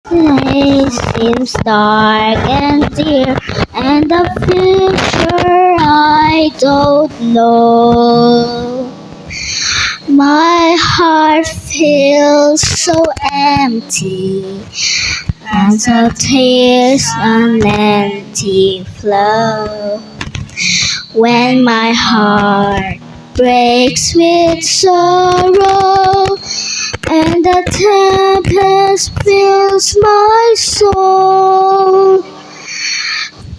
It seems dark and dear, and the future I don't know. My heart feels so empty, as the tears on empty flow. When my heart breaks with sorrow, and the tempest fills my soul.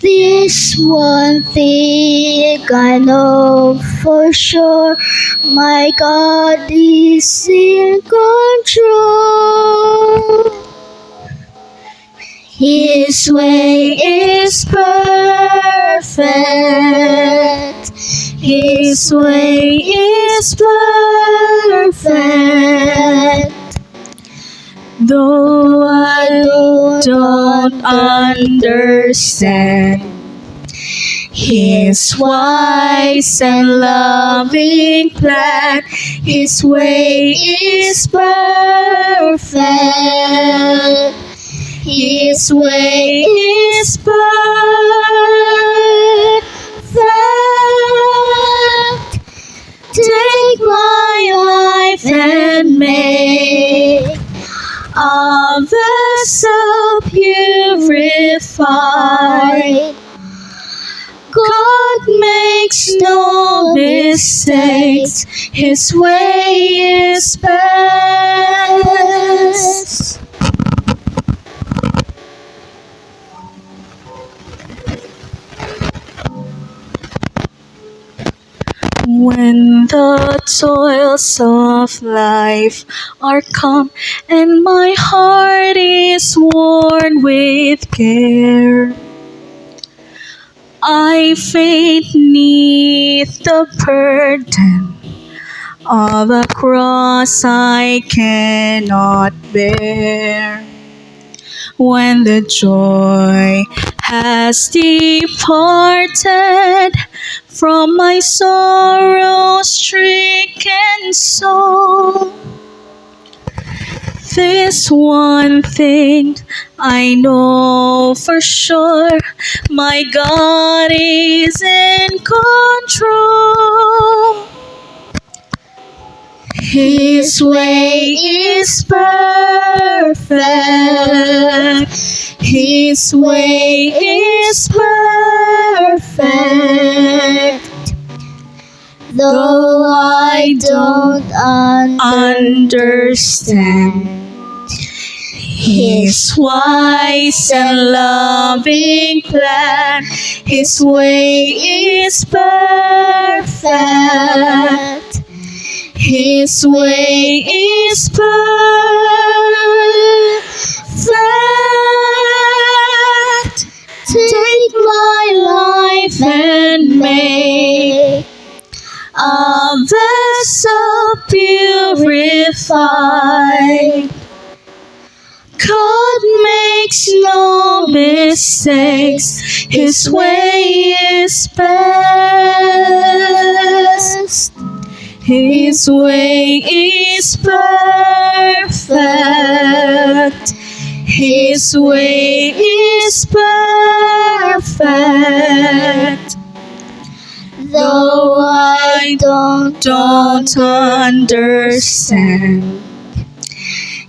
This one thing I know for sure, my God is in control. His way is perfect. His way is perfect. Though I don't understand His wise and loving plan, His way is perfect. His way is perfect. Take my life and make a vessel purified. God makes no mistakes, His way is best. When the toils of life are come and my heart is worn with care, I faint neath the burden of a cross I cannot bear. When the joy has departed from my sorrow-stricken soul, this one thing I know for sure, my God is in control. His way is perfect. His way is perfect. Though I don't Understand His wise and loving plan, His way is perfect. His way is perfect. Take my life and make a vessel purified. God makes no mistakes, His way is best. His way is perfect. His way is perfect. though I don't Don't understand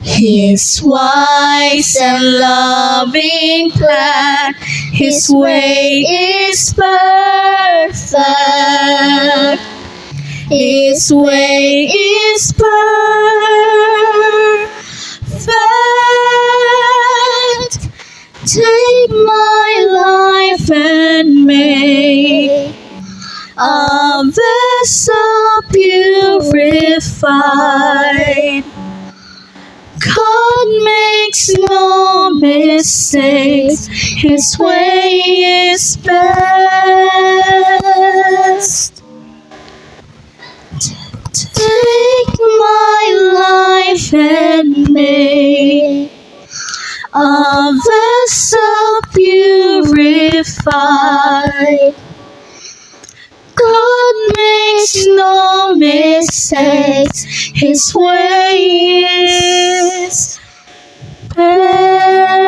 His wise and loving plan, His way is perfect. His way is perfect. Take my life and make a vessel purified. God makes no mistakes, His way is best. Take my life and make a vessel purified. God makes no mistakes, His way is best.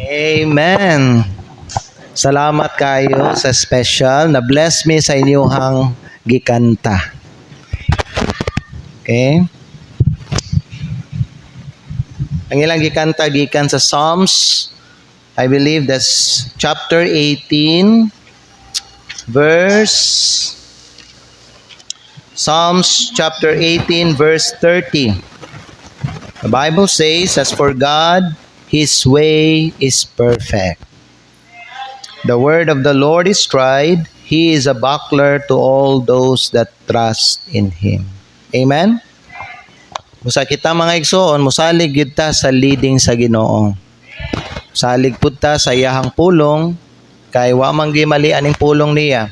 Amen. Salamat kayo sa special na bless me sa inyong gikanta. Okay? Ang ilang gikanta gikan sa Psalms, I believe that's chapter 18, Psalms chapter 18, verse 30. The Bible says, as for God, His way is perfect. The word of the Lord is tried. He is a buckler to all those that trust in Him. Amen? Musa kita mga igsoon, musalig yun ta sa leading sa Ginoo. Salig pud ta sa iyahang pulong, kay wa man gimali aning pulong niya.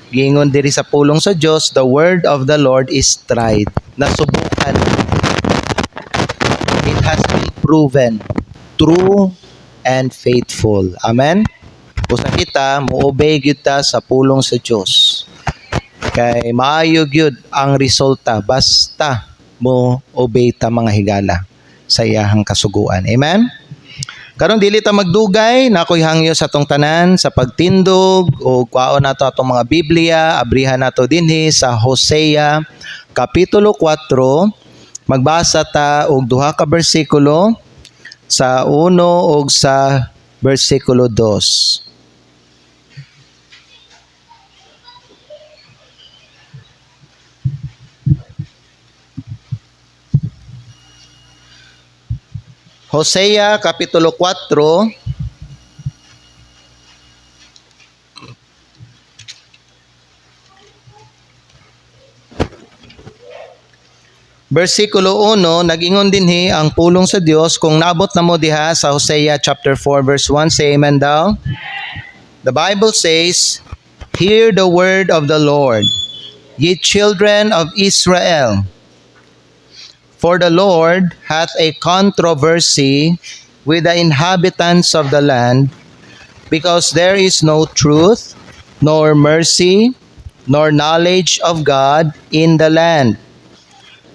Gingon diri sa pulong sa Dios, the word of the Lord is tried. Nasubukan. It has been proven true and faithful. Amen? Musa kita, muobey gyud ta sa pulong sa Dios. Kay maayo gyud ang resulta basta mo obey ta mga higala sa iyahang kasuguan. Amen? Karon dili ta magdugay, nakoy hangyo sa tong tanan sa pagtindog o kwaon nato atong mga Biblia, abrihan nato dinhi sa Hosea kapitulo 4. Magbasa ta og duha ka bersikulo sa 1 ug sa bersikulo 2. Hosea Kapitulo 4, versikulo 1, nag-ingon dinhi ang pulong sa Dios. Kung nabot na mo diha sa Hosea chapter 4 verse 1, say amen daw. The Bible says, hear the word of the Lord, ye children of Israel. For the Lord hath a controversy with the inhabitants of the land, because there is no truth, nor mercy, nor knowledge of God in the land.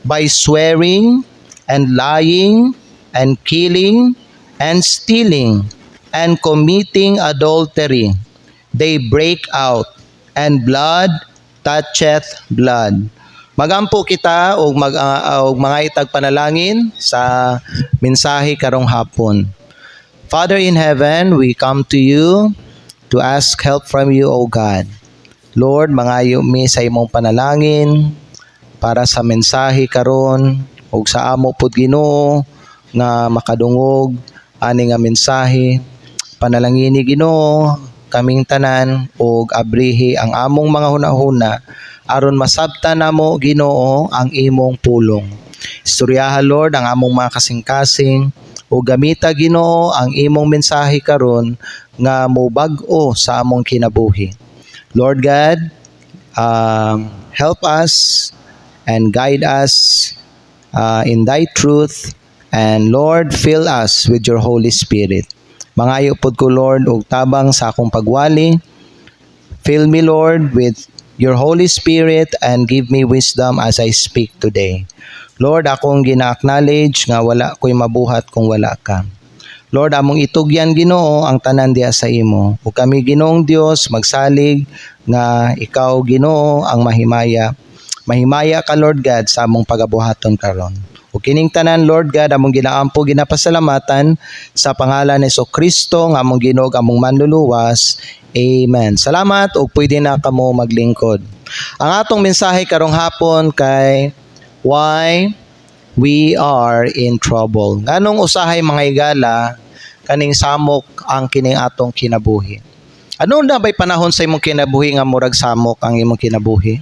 By swearing, and lying, and killing, and stealing, and committing adultery, they break out, and blood toucheth blood. Magampo kita og mga itag panalangin sa mensahe karong hapon. Father in heaven, we come to you to ask help from you, O God. Lord, mangayo mi sa imong panalangin para sa mensahe karon ug sa amo pud Ginoo nga makadungog ani nga mensahe. Panalangini Ginoo kaming tanan ug abrihi ang among mga hunahuna aron masabtan namo Ginoo ang imong pulong. Istoryaha Lord ang among mga kasing-kasing o gamita Ginoo ang imong mensahe karon nga mobag-o sa among kinabuhi. Lord God, help us and guide us in thy truth, and Lord, fill us with your Holy Spirit. Mangayo pod ko Lord og tabang sa akong pagwali. Fill me Lord with your Holy Spirit and give me wisdom as I speak today. Lord, akong gina-acknowledge nga wala ko'y mabuhat kung wala ka. Lord, among itugyan Ginoo ang tanan diha sa imo. Ug kami Ginoong Dios magsalig nga ikaw Ginoo ang mahimaya. Mahimaya ka Lord God sa among pagabuhaton karon. Ug kining tanan Lord God among ginaampo ginapasalamatan sa pangalan ni Kristo nga among Ginoo among manluluwas. Amen. Salamat ug pwede na kamo maglingkod. Ang atong mensahe karong hapon kay why we are in trouble. Nganong usahay mga higala kaning samok ang kining atong kinabuhi. Ano na ba'y panahon sa imong kinabuhi nga murag samok ang imong kinabuhi?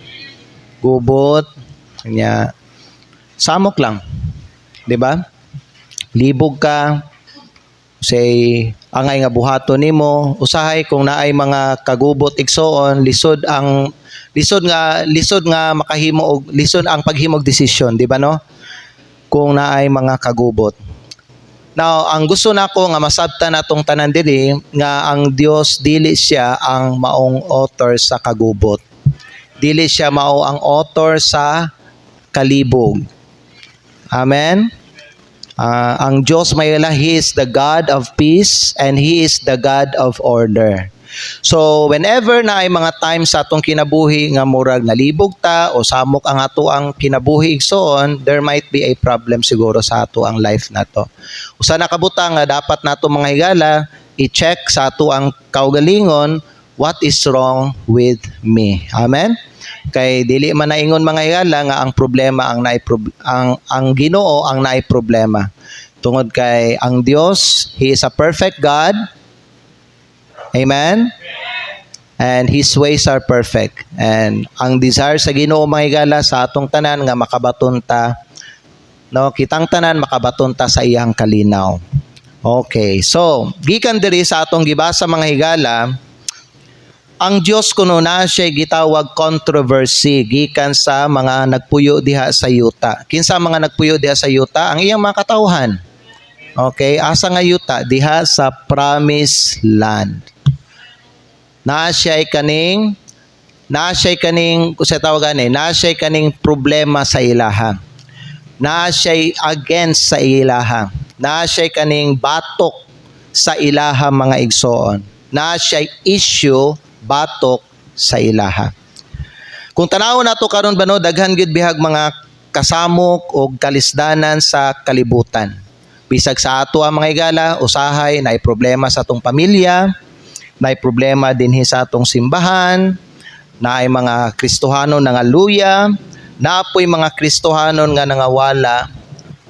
Gubot, kanya samok lang. 'Di ba? Libog ka, say angay nga buhaton nimo, usahay kung naay mga kagubot igsoon, lisod nga makahimo og lisod ang paghimog desisyon, di ba no? Kung naay mga kagubot. Now, ang gusto nako nga masabtan natong tanan diri nga ang Dios dili siya ang maong author sa kagubot. Dili siya mao ang author sa kalibog. Amen. Ang Diyos mayala, He is the God of peace and He is the God of order. So whenever na ay mga times sa atong kinabuhi nga murag nalibog ta o samok ang ato ang kinabuhi igsoon, there might be a problem siguro sa ato ang life nato. Usa na kabutang nga dapat nato mga higala i-check sa ato ang kaugalingon, what is wrong with me. Amen. Kay dili man naingon mga higala nga ang problema ang Ginoo ang naay problema. Tungod kay ang Dios, He is a perfect God. Amen? And His ways are perfect. And ang desire sa Ginoo mga higala sa atong tanan nga makabaton ta, no, kitang tanan makabaton ta sa iyang kalinaw. Okay, so gikan diri sa atong gibasa mga higala, ang Dios kuno na siya gitawag controversy gikan sa mga nagpuyo diha sa yuta. Kinsa mga nagpuyo diha sa yuta? Ang iyang mga katawhan. Okay, asa nga yuta? Diha sa promised land. Na siya kaning sa tawagan na siya kaning problema sa ilaha. Na siya against sa ilaha. Na siya kaning batok sa ilaha mga igsoon. Na siya issue batok sa ilaha. Kung tanaw nato karon bano daghan gyud bihag mga kasamok o kalisdanan sa kalibutan. Bisag sa ato ang mga higala, usahay na problema sa atong pamilya, na problema din sa atong simbahan, na ay mga Kristohanon nga luya, na apoy mga Kristohanon nga nangawala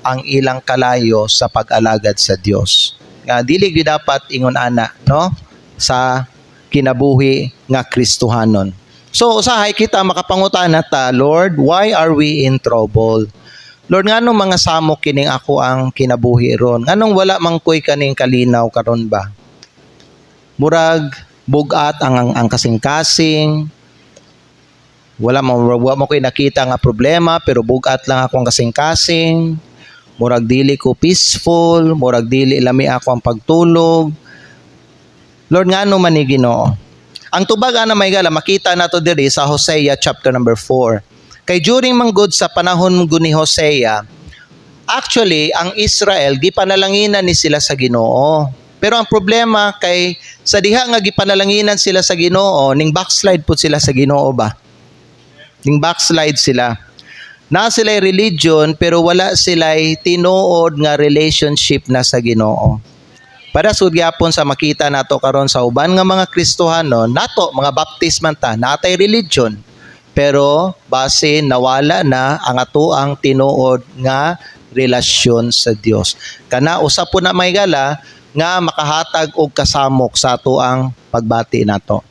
ang ilang kalayo sa pag-alagad sa Dios. Nga dili gyud dapat ingon ana, no? Sa kinabuhi nga Kristohanon. So usahay kita makapangutana ta, Lord, why are we in trouble? Lord, nganong mga samok kining ako ang kinabuhi ron? Nganong wala man koy kaning kalinaw karon ba? Murag bugat ang kasing-kasing. Wala mo koy nakita nga problema pero bugat lang ako ang kasing-kasing. Murag dili ko peaceful, murag dili lami ako ang pagtulog. Lord, ngano man ni Ginoo? Ang tubag ana may gala makita nato diri sa Hosea chapter number 4. Kay during manggod sa panahon ni Hosea, actually ang Israel gipanalanginan ni sila sa Ginoo. Pero ang problema kay sa diha nga gipanalanginan sila sa Ginoo, ning backslide pud sila sa Ginoo ba? Ning backslide sila. Na sila'y religion pero wala sila'y tinuod nga relationship na sa Ginoo. Para sugyapon sa makita nato karon sa uban nga mga Kristohanon, nato mga Baptist man ta, natay religion. Pero base nawala na ang ato ang tinuod nga relasyon sa Dios. Kana usa po na may gala nga makahatag og kasamok sa ato ang pagbati nato.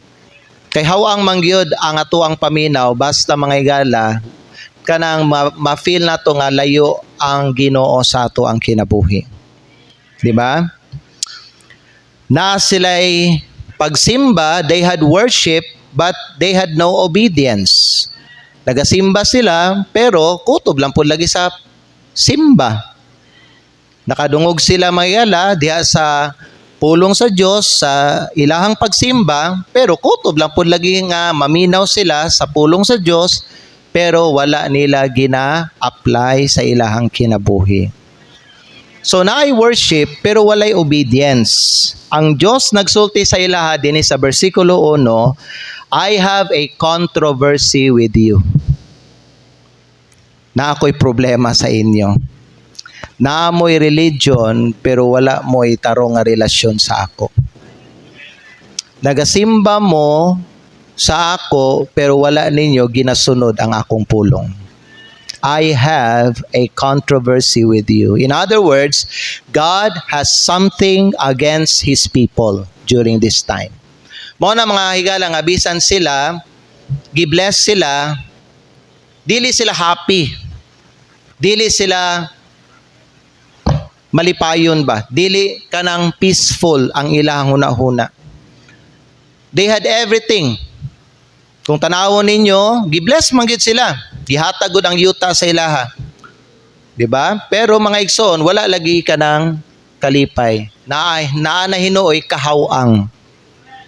Kay hawang mangyud ang ato ang paminaw basta mga higala kanang ma-feel nato nga layo ang Ginoo sa ato ang kinabuhi. Di ba? Na sila'y pagsimba, they had worship but they had no obedience. Nagasimba sila pero kutob lang pud lagi sa simba. Nakadungog sila mayala diha sa pulong sa Dios sa ilahang pagsimba pero kutob lang pud lagi nga maminaw sila sa pulong sa Dios pero wala nila gina-apply sa ilahang kinabuhi. So naay worship pero walay obedience. Ang Dios nagsulti sa ilaha dinhi sa bersikulo 1, I have a controversy with you. Na ako'y problema sa inyo. Na mo'y religion pero wala mo'y tarong nga relasyon sa ako. Nagasimba mo sa ako pero wala ninyo ginasunod ang akong pulong. I have a controversy with you. In other words, God has something against His people during this time. Mao na mga higala nga bisan sila, gibless sila, dili sila happy. Dili sila malipayon ba? Dili kanang peaceful ang ilang huna-huna. They had everything. Kung tanawon ninyo, gibless man gid sila. Gihatag gud ang yuta sa ilaha. Di ba? Pero mga igsoon, wala lagi kanang kalipay. Naa na hinuoy kahawang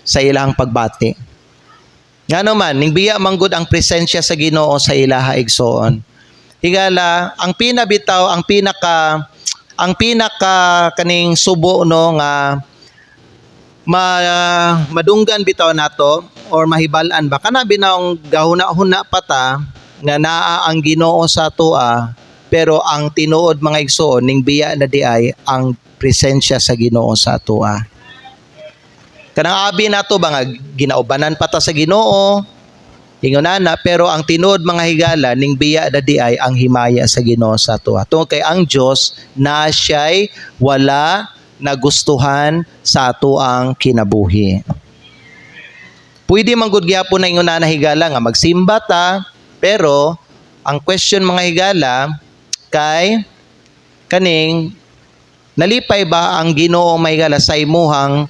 sa ilang pagbati. Ngano man, ning biya man gud ang presensya sa Ginoo sa ilaha igsoon. Higala, ang pinabitaw, ang pinaka ang pinaka kaning subo no nga madunggan bitaw nato or mahibalan ba kana binaong gahuna-huna pata nga naa ang Ginoo sa atoa, pero ang tinuod mga igsoon ning biya na di ay ang presensya sa Ginoo sa atoa. Kanang abi nato ba nga ginaubanan pata sa Ginoo, ingonana, pero ang tinuod mga higala ning biya na di ay ang himaya sa Ginoo sa atoa. Tungod kay ang Dios na siya'y wala nagustuhan sa atoang kinabuhi. Pwede man gud gyapon na ingon na higala nga magsimba ta, pero ang question mga higala kay kaning nalipay ba ang Ginoo mga higala sa imuhang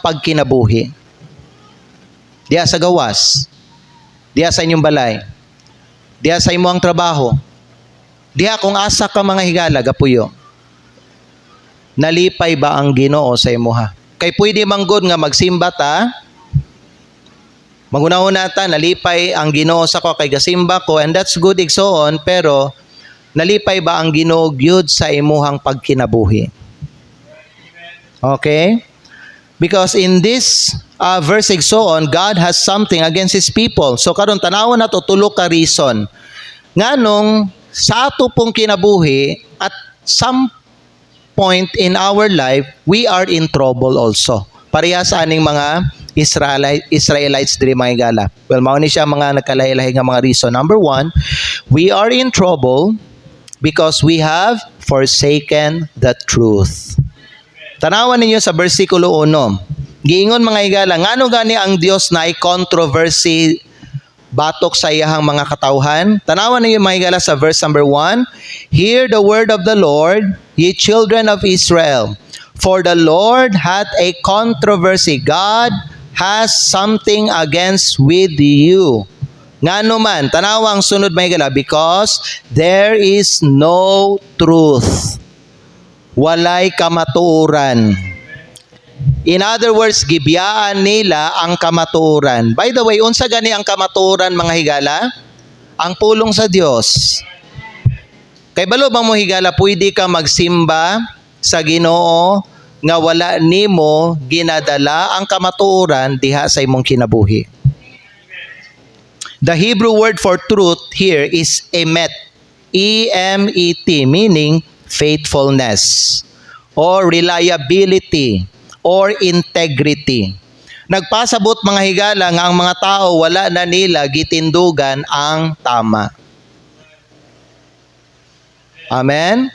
pagkinabuhi? Diya sa gawas, diya sa inyong balay, diya sa imuhang trabaho, diya kung asa ka mga higala gapuyo. Nalipay ba ang Ginoo sa imuha? Kay pwede manggod nga magsimba ta, magunahon ta, nalipay ang Ginoo sa ko kay gasimba ko, and that's good igsoon, pero nalipay ba ang Ginoo gyud sa imuhang pagkinabuhi? Okay? Because in this verse igsoon, God has something against His people. So karon tanawon nato tulo ka reason nganong sa ato pong kinabuhi at some point in our life, we are in trouble also. Pareha sa aning mga Israelites diri mga higala. Well, mao ni siya mga nagkalahi-lahi nga mga reason. Number 1, we are in trouble because we have forsaken the truth. Tanawan ninyo sa versikulo 1. Giingon mga higala, ngano gani ang Dios na controversy batok sa iyahang mga katawhan? Tanawan ninyo mga higala sa verse number 1. Hear the word of the Lord, ye children of Israel. For the Lord hath a controversy. God has something against with you. Ngano man, tanawang sunod mga higala, because there is no truth. Walay kamatuoran. In other words, gibiyaan nila ang kamatuoran. By the way, unsa gani ang kamatuoran mga higala? Ang pulong sa Dios. Kay balo bang mo higala, pwede ka magsimba sa Ginoo nga wala nimo ginadala ang kamatuoran diha sa imong kinabuhi. The Hebrew word for truth here is emet. E-M-E-T, meaning faithfulness or reliability or integrity. Nagpasabot mga higala nga ang mga tao wala na nila gitindugan ang tama. Amen?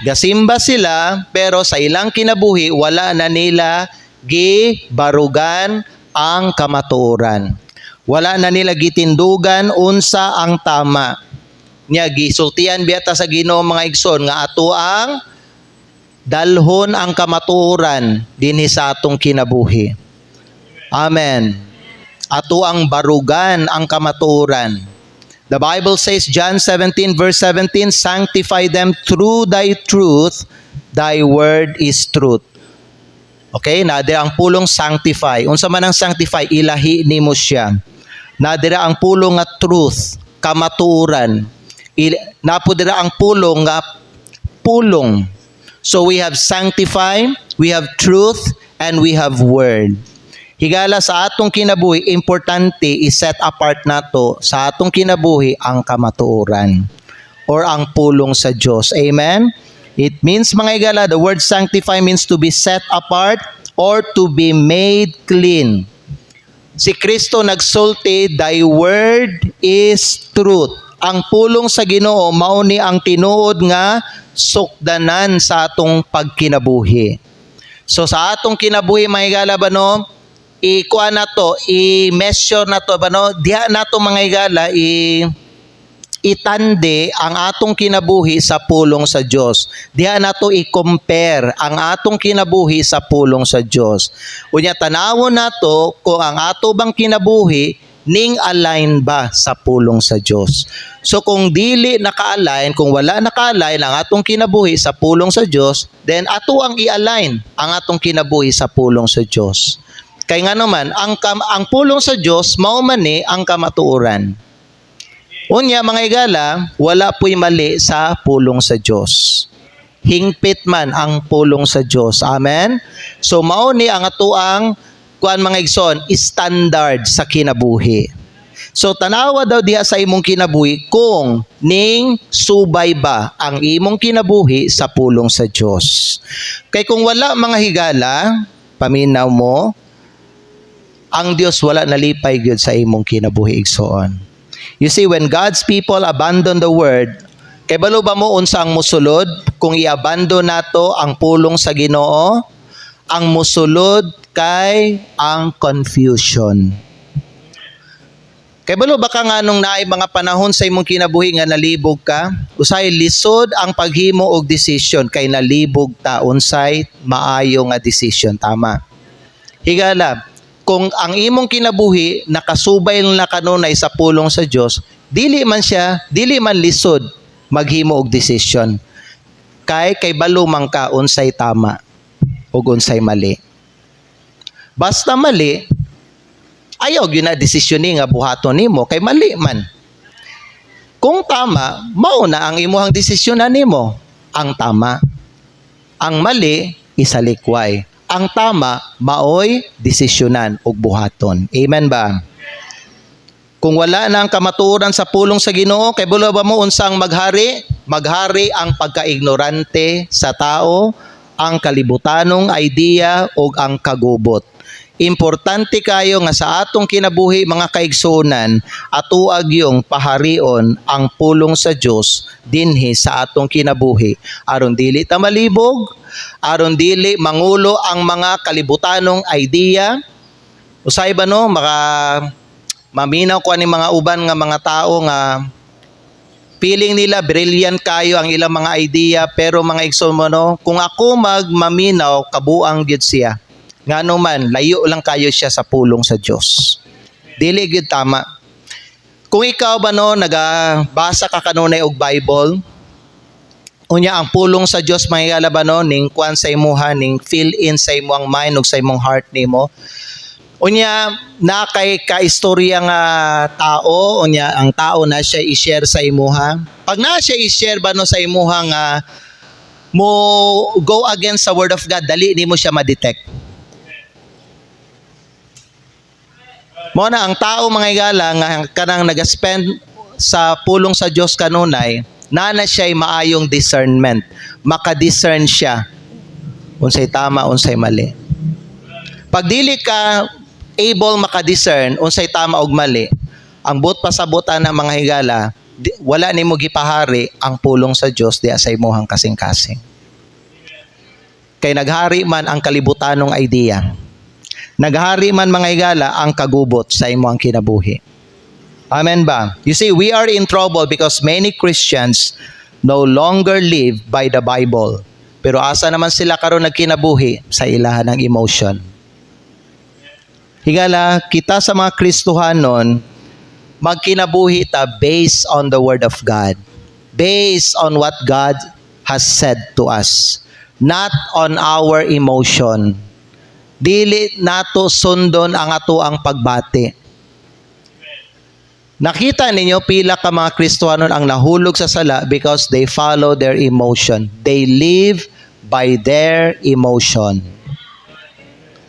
Gasimba sila, pero sa ilang kinabuhi wala na nila gibarugan ang kamatuoran. Wala na nila gitindugan unsa ang tama. Nya gisultian biyata sa Ginoo mga igsoon nga ato ang dalhon ang kamatuoran dinhi sa atong kinabuhi. Amen. Ato ang barugan ang kamatuoran. The Bible says, John 17 verse 17, sanctify them through thy truth, thy word is truth. Okay, nadira ang pulong sanctify. Unsa man ang sanctify, ilahi nimo siya. Nadira ang pulong nga truth, kamatuoran. Napudira ang pulong nga pulong. So we have sanctify, we have truth, and we have word. Higala sa atong kinabuhi, importante i-set apart nato sa atong kinabuhi ang kamatuoran or ang pulong sa Diyos. Amen? It means mga higala, the word sanctify means to be set apart or to be made clean. Si Kristo nagsulti, thy word is truth. Ang pulong sa Ginoo mao ni ang tinuod nga sukdanan sa atong pagkinabuhi. So sa atong kinabuhi mga higala ba no, i-kuha na to, i-measure na to ba no, diha na to mga higala, itande ang atong kinabuhi sa pulong sa Diyos. Diha na to i-compare ang atong kinabuhi sa pulong sa Diyos. Unya tanawon na to kung ang ato bang kinabuhi ning align ba sa pulong sa Diyos. So kung dili naka-align, kung wala naka-align ang atong kinabuhi sa pulong sa Diyos, then ato ang i-align ang atong kinabuhi sa pulong sa Diyos. Kaya nga naman, ang pulong sa Diyos, mao man ni ang kamatuoran. Unya mga higala, wala po'y mali sa pulong sa Dios. Hingpit man ang pulong sa Dios. Amen. So mao ni ang atuang kuan mga igsoon, standard sa kinabuhi. So tanawa daw diha sa imong kinabuhi kung ning subay ba ang imong kinabuhi sa pulong sa Dios. Kay kung wala mga higala, paminaw mo, ang Dios wala nalipay gyud sa imong kinabuhi igsoon. You see, when God's people abandon the word, kay balo ba mo unsa ang musulod kung i-abandon nato ang pulong sa Ginoo? Ang musulod kay ang confusion. Kay balo ba ka nga nung naay mga panahon sa imong kinabuhi nga nalibog ka? Usay lisod ang paghimo og desisyon kay nalibog ta unsay maayo nga desisyon, tama. Higala, kung ang imong kinabuhi nakasubay na kanunay sa pulong sa Dios, dili man lisod maghimo og desisyon. Kay balo man ka unsay tama ug unsay mali. Basta mali, ayaw gyud na desisyon ni nga buhaton nimo kay mali man. Kung tama, mao na ang imuhang desisyon nimo, ang tama. Ang mali isalikway. Ang tama maoy desisyonan ug buhaton. Amen ba? Kung wala na ang kamatuoran sa pulong sa Ginoo, kay bulo ba mo unsang maghari? Maghari ang pagkaignorante sa tao, ang kalibutanong idea ug ang kagubot. Importante kayo nga sa atong kinabuhi mga kaigsunan, atuag yung paharion ang pulong sa Dios dinhi sa atong kinabuhi aron dili ta malibog, aron dili mangulo ang mga kalibutanong idea. Usay ba no maminaw ko ani mga uban nga mga tao nga feeling nila brilliant kayo ang ilang mga idea, pero mga igsoon mo no, kung ako maminaw kabuang gyud siya. Ngano man, layo lang kayo siya sa pulong sa Dios. Dili gyud tama. Kung ikaw ba no, nagabasa ka kanunay og Bible, unya ang pulong sa Dios mahigala ba no, ning kuan sa imuha, ning fill in sa imong mind ug sa imong heart nimo. Unya na kay kaistorya nga tao, unya ang tao na siya i-share sa imuha. Pag na siya i-share ba no sa imuha nga mo go against sa word of God, dali nimo siya ma-detect. Mo na ang tao mga higala nga kanang nag-spend sa pulong sa Dios kanunay, na siya'y maayong discernment. Maka-discern siya unsay tama, unsay mali. Pag dili ka able maka-discern unsay tama ug mali, ang but pasabutan ng mga higala, wala nimo gipahari ang pulong sa Dios diha sa imong kasing-kasing. Kay naghari man ang kalibutanong idea. Naghari man mga higala ang kagubot sa imong kinabuhi. Amen ba? You see, we are in trouble because many Christians no longer live by the Bible. Pero asa naman sila karon nagkinabuhi sa ilahan ng emotion. Higala, kita sa mga Kristohanon, magkinabuhi ta based on the Word of God. Based on what God has said to us. Not on our emotion. Dili nato sundon ang ato ang pagbati. Nakita ninyo pila ka mga Kristohanon ang nahulog sa sala because they follow their emotion. They live by their emotion.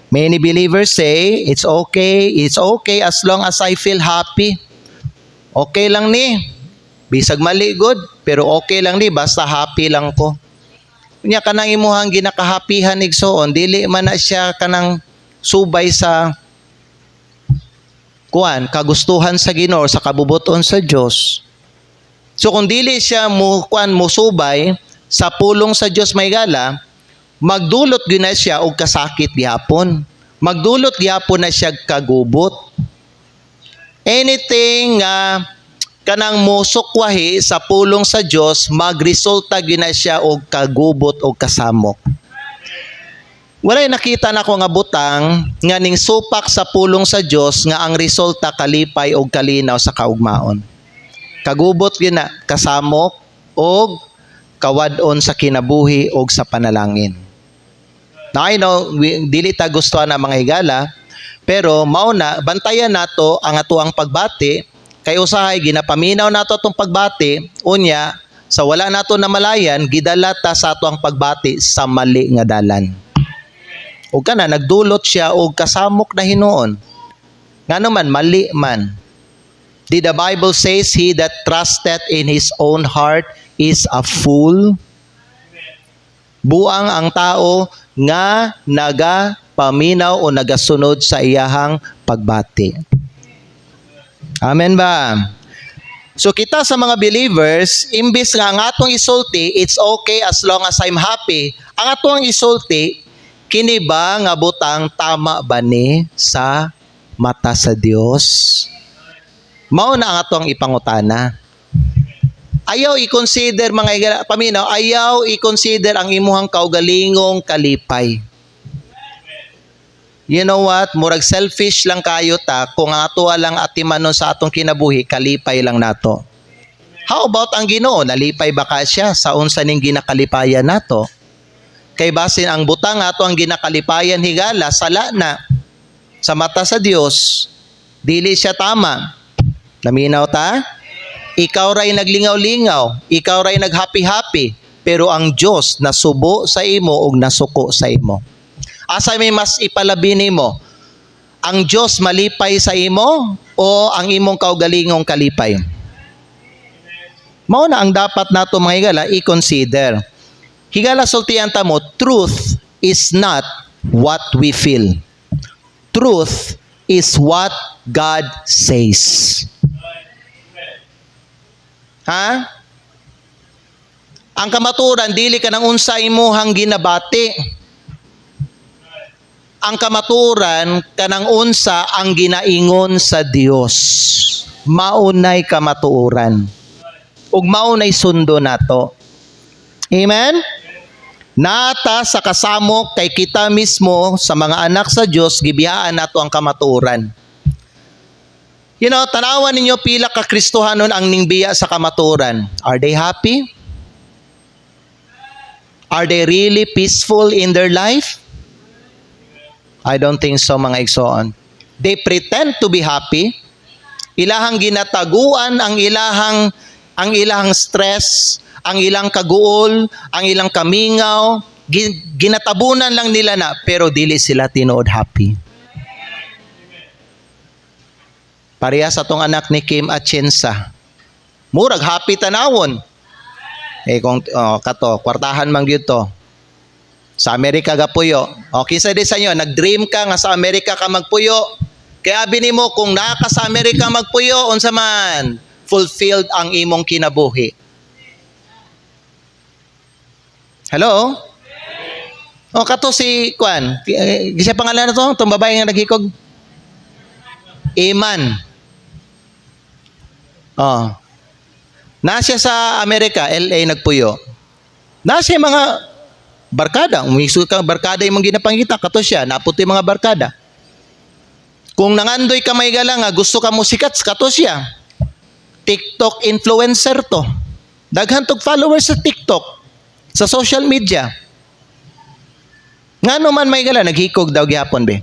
Many believers say, it's okay as long as I feel happy. Okay lang ni. Bisag mali good, pero okay lang ni, basta happy lang ko. Nya kanang imuhang ginakahapihan igsoon, dili man na siya kanang subay sa kagustuhan sa Ginoo, sa kabubuton sa Dios. So kung dili siya mo subay sa pulong sa Dios may gala, magdulot gyud na siya og kasakit gihapon. Magdulot gihapon na siya kagubot. Anything kanang musukwahi sa pulong sa Dios, magresulta gyud na siya og kagubot og kasamok. Walay nakita na ko nga butang nga ning supak sa pulong sa Dios nga ang resulta kalipay og kalinaw sa kaugmaon. Kagubot gyud na, kasamok og kawad-on sa kinabuhi og sa panalangin. Now I know dili ta gusto na mga higala, pero mao na bantayan nato ang atuang pagbati kay usahay ginapaminaw nato atong pagbati, unya sa wala nato namalayan gidala ta sa ato ang pagbati sa mali nga dalan. Ug kana nagdulot siya og kasamok na hinuon. Ngano man mali man. Did the Bible says he that trusteth in his own heart is a fool? Buang ang tao nga nagapaminaw o nagasunod sa iyahang pagbati. Amen ba? So kita sa mga believers, imbis nga ang atong isulti, it's okay as long as I'm happy. Ang atong isulti, kini ba nga butang tama ba ni sa mata sa Dios? Mao na ang atong ipangutana. Ayaw i-consider mga paminaw, ayaw i-consider ang imuhang kaugalingong kalipay. You know what? Murag selfish lang kayo ta kung ang ato lang atimanon sa atong kinabuhi, kalipay lang nato. How about ang Ginoo? Nalipay ba ka siya sa unsa ning ginakalipayan nato? Kay basin ang butang ato ang ginakalipayan higala, sala na. Sa mata sa Dios, dili siya tama. Naminaw ta? Ikaw ray naglingaw-lingaw, ikaw ray naghappy-happy, pero ang Dios nasubo sa imo ug nasuko sa imo. Asa may mas ipalabi nimo? Ang Dios malipay sa imo o ang imong kaugalingong kalipay? Mao na ang dapat nato mga higala i-consider. Higala sultian ta mo, truth is not what we feel. Truth is what God says. Ha? Ang kamaturan, dili ka ng unsa imuhang ginabati. Ang kamaturan, kanang unsa ang ginaingon sa Dios. Maunay kamatuoran. Ug maunay sundo nato. Amen? Nata sa kasamok kay kita mismo sa mga anak sa Dios, gibiyaan nato ang kamatuoran. You know, tanawan ninyo pila ka Kristohanon ang ningbiya sa kamatuoran. Are they happy? Are they really peaceful in their life? I don't think so, mga igsoon. They pretend to be happy. Ilahang ginataguan ang ilahang stress, ang ilang kaguol, ang ilang kamingaw, ginatabunan lang nila na, pero dili sila tinuod happy. Pareha sa tong anak ni Kim Atienza. Murag happy tanawon. Kung kato, kwartahan man gyud to. Sa Amerika gapuyo. Kinsa di sa inyo, nag-dream ka nga sa Amerika ka magpuyo. Kaya abi nimo kung naa ka sa Amerika magpuyo, unsa man, fulfilled ang imong kinabuhi. Hello? Kato si Kwan. Gisa pangalan na to, itong babae nga naghikog. Iman. Nasya sa Amerika, LA nagpuyo. Nasya mga barkada, umisu ka barkada yung mga ginapangita, kato siya, naputi mga barkada. Kung nangandoy ka may gala nga, gusto ka mo sikat, kato siya. TikTok influencer to. Daghan tog followers sa TikTok, sa social media. Ngano man may gala, naghikog daw gyapon be.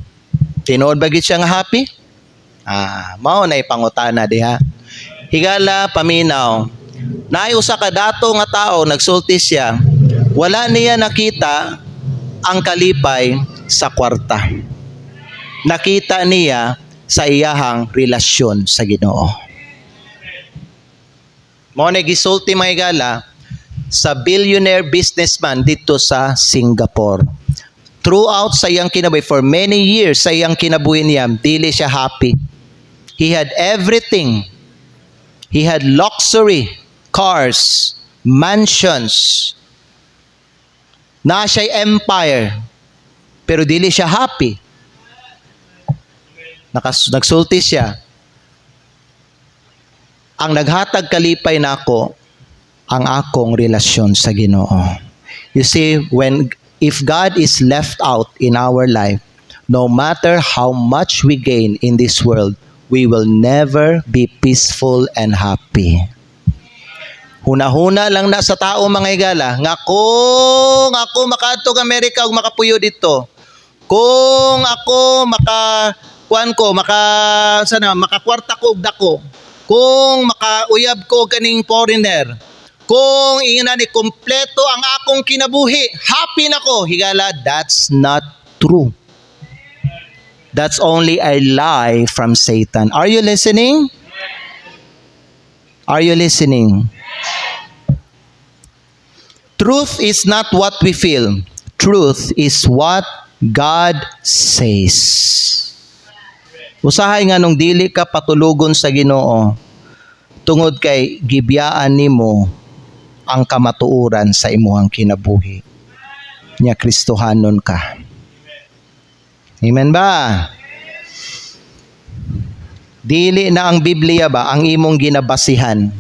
Tinuod ba gid siya nga happy? Mao na ipangutana diha. Higala paminaw. Naay usa ka dato nga tao nagsulti siya. Wala niya nakita ang kalipay sa kwarta. Nakita niya sa iyahang relasyon sa Ginoo. Mao na gisulti mga higala sa billionaire businessman dito sa Singapore. Throughout sa iyang kinabuhi, for many years sa iyang kinabuhi niya, dili siya happy. He had everything. He had luxury, cars, mansions. Na siya'y empire. Pero dili siya happy. Nagsulti siya. Ang naghatag kalipay nako ang akong relasyon sa Ginoo. You see, if God is left out in our life, no matter how much we gain in this world, we will never be peaceful and happy. Huna-huna lang na sa tao mga higala, nga kung ako makadtog Amerika ug makapuyo dito, kung ako makakwarta ko og dako, kung makauyab ko kaning foreigner, kung ingana ni kompleto ang akong kinabuhi, happy na ko, higala, that's not true. That's only a lie from Satan. Are you listening? Are you listening? Truth is not what we feel. Truth is what God says. Usahay nga nung dili ka patulugon sa Ginoo, tungod kay gibiyaan nimo ang kamatuoran sa imuhang kinabuhi. Nya Kristohanon ka. Amen ba? Dili na ang Biblia ba ang imong ginabasihan?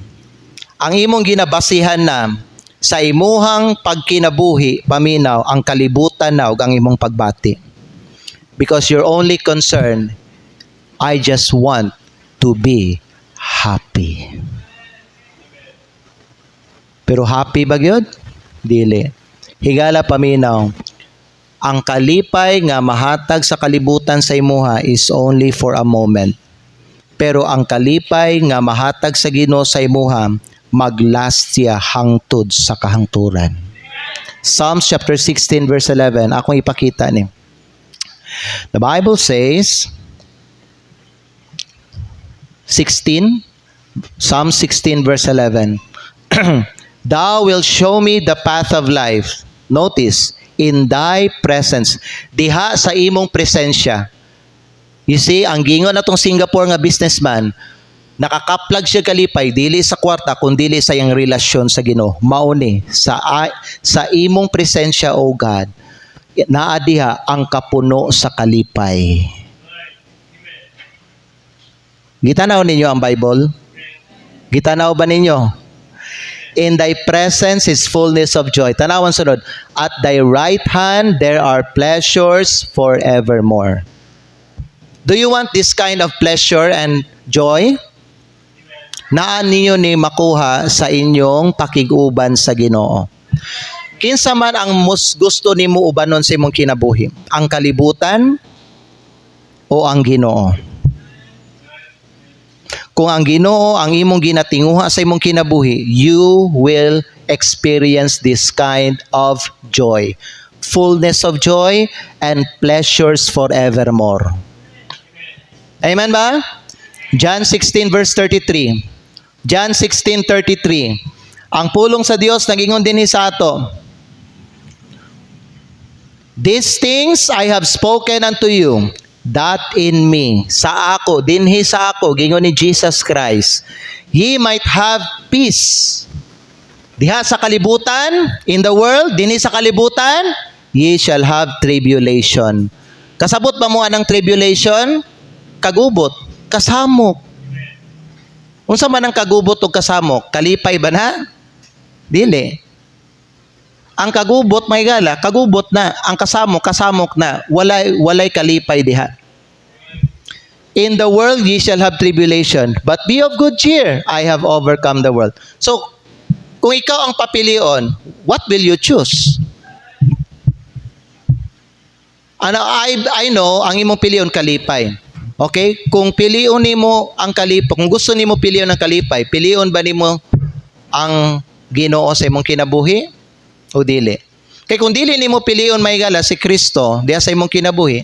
Ang imong ginabasihan na sa imuhang pagkinabuhi, paminaw, ang kalibutan na ug ang imong pagbati. Because you're only concerned, I just want to be happy. Pero happy ba gyud? Dili. Higala paminaw, ang kalipay nga mahatag sa kalibutan sa imuha is only for a moment. Pero ang kalipay nga mahatag sa Ginoo sa imuha, maglast siya hangtod sa kahangturan. Psalms chapter 16 verse 11, akong ipakita ni. The Bible says, Psalm 16 verse 11, Thou wilt show me the path of life. Notice, in thy presence. Diha sa imong presensya. You see, ang gingon natong Singapore nga businessman, nakakaplag siya kalipay, dili sa kwarta, kundi sa iyang relasyon sa Ginoo. Mauni, sa imong presensya, O God, naa diha ang kapuno sa kalipay. Gitanaw ninyo ang Bible? Gitanaw ba ninyo? In thy presence is fullness of joy. Tanawan sunod. At thy right hand there are pleasures forevermore. Do you want this kind of pleasure and joy? Naan ninyo ni makuha sa inyong pakiguban sa Ginoo. Kinsa man ang mas gusto nimo ubanon sa imong kinabuhi? Ang kalibutan o ang Ginoo? Kung ang Ginoo ang imong ginatinguha sa imong kinabuhi, you will experience this kind of joy. Fullness of joy and pleasures forevermore. Amen ba? John 16 verse 33. John 16:33. Ang pulong sa Dios nagingon dinhi sa ato. These things I have spoken unto you, that in me, sa ako, dinhi sa ako, gingon ni Jesus Christ, ye might have peace. Diha sa kalibutan, in the world, dinhi sa kalibutan, ye shall have tribulation. Kasabot ba mo anang tribulation? Kagubot, kasamok. Unsa man ang kagubot o kasamok? Kalipay ba na? Dili. Ang kagubot may gala, kagubot na. Ang kasamok na. Walay kalipay diha. In the world ye shall have tribulation, but be of good cheer. I have overcome the world. So, kung ikaw ang papilion, what will you choose? Ano, I know, ang imong pilion kalipay. Okay? Kung pilion nimo ang kalipay, kung gusto nimo pilion ang kalipay, pilion ba nimo ang Ginoo sa imong kinabuhi o dili? Kay kung dili nimo pilion maygala si Kristo diha sa imong kinabuhi,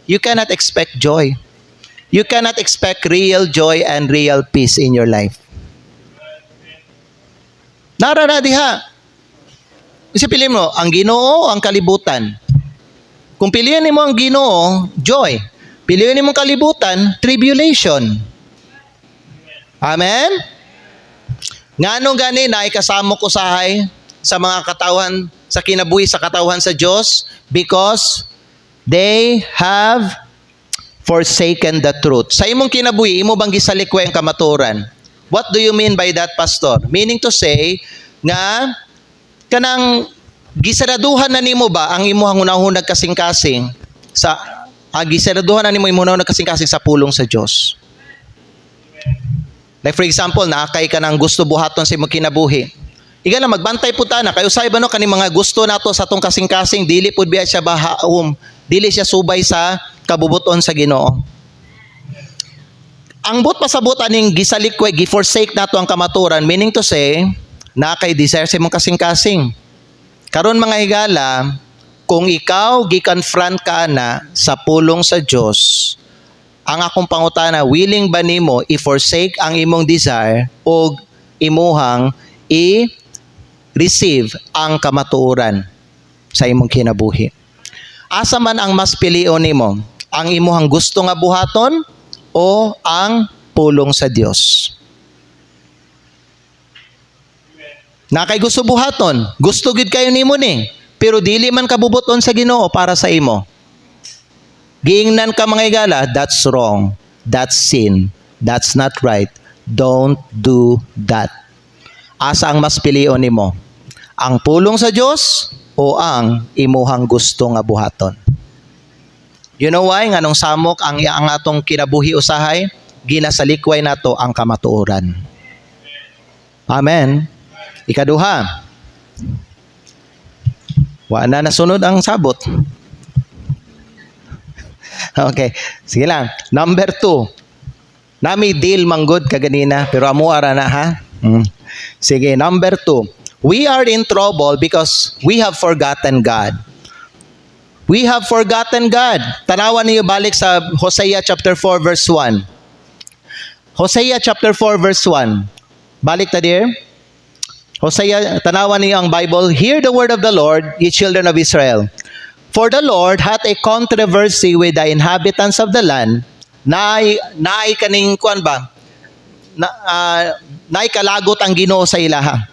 you cannot expect joy. You cannot expect real joy and real peace in your life. Nara na diha. Isipilin mo, ang Ginoo o ang kalibutan? Kung piliin nimo ang Ginoo, joy. Piliin nimo ang kalibutan, tribulation. Amen? Nganong gani na ikasamo ko sahay sa mga katawan, sa kinabuhi sa katawan sa Diyos? Because they have forsaken the truth. Sa imong kinabuhi, imo bang gisalikwe ang kamaturan? What do you mean by that, Pastor? Meaning to say, nga, kanang gisaraduhan na nimo ba ang imuhang hunahunag kasing-kasing sa gisaraduhan na nimo imong hunahunag kasing-kasing sa pulong sa Dios. Like for example, naakay ka ng gusto buhaton sa imong kinabuhi. Iga na magbantay puta na kayo sa iba no kani mga gusto nato sa tong kasing-kasing dili pud biya siya bahaom, dili siya subay sa kabubuton sa Ginoo. Ang but pasabot aning gisalikway, giforsake nato ang kamaturan, meaning to say, na kay desire sa imong kasing-kasing. Karon mga higala, kung ikaw gi-confront ka na sa pulong sa Dios, ang akong pangutana, willing ba nimo i-forsake ang imong desire o imuhang i-receive ang kamatuoran sa imong kinabuhi? Asa man ang mas pilion nimo? Ang imuhang gusto nga buhaton o ang pulong sa Dios? Na kay gusto buhaton, gusto gid kayo nimo ni, pero dili man kabubuton sa Ginoo para sa imo. Giingnan ka mga higala, that's wrong. That's sin. That's not right. Don't do that. Asa ang mas pilion nimo? Ang pulong sa Dios o ang imuhang gusto nga buhaton? You know why? Nganong samok ang atong kinabuhi usahay? Ginasalikway nato ang kamatuoran. Amen. Ikaduha. Wa na nasunod ang sabot. Okay, sige lang. Number 2. Nami deal manggod kaganina, pero amo ara na ha. Sige, number 2. We are in trouble because we have forgotten God. We have forgotten God. Tanawan niyo balik sa Hosea chapter 4 verse 1. Hosea chapter 4 verse 1. Balik ta dear. Hosea, tanawan niyo ang Bible. Hear the word of the Lord, ye children of Israel. For the Lord hath a controversy with the inhabitants of the land. Naay kaning kuan ba? Naay kalagot ang Ginoo sa ilaha.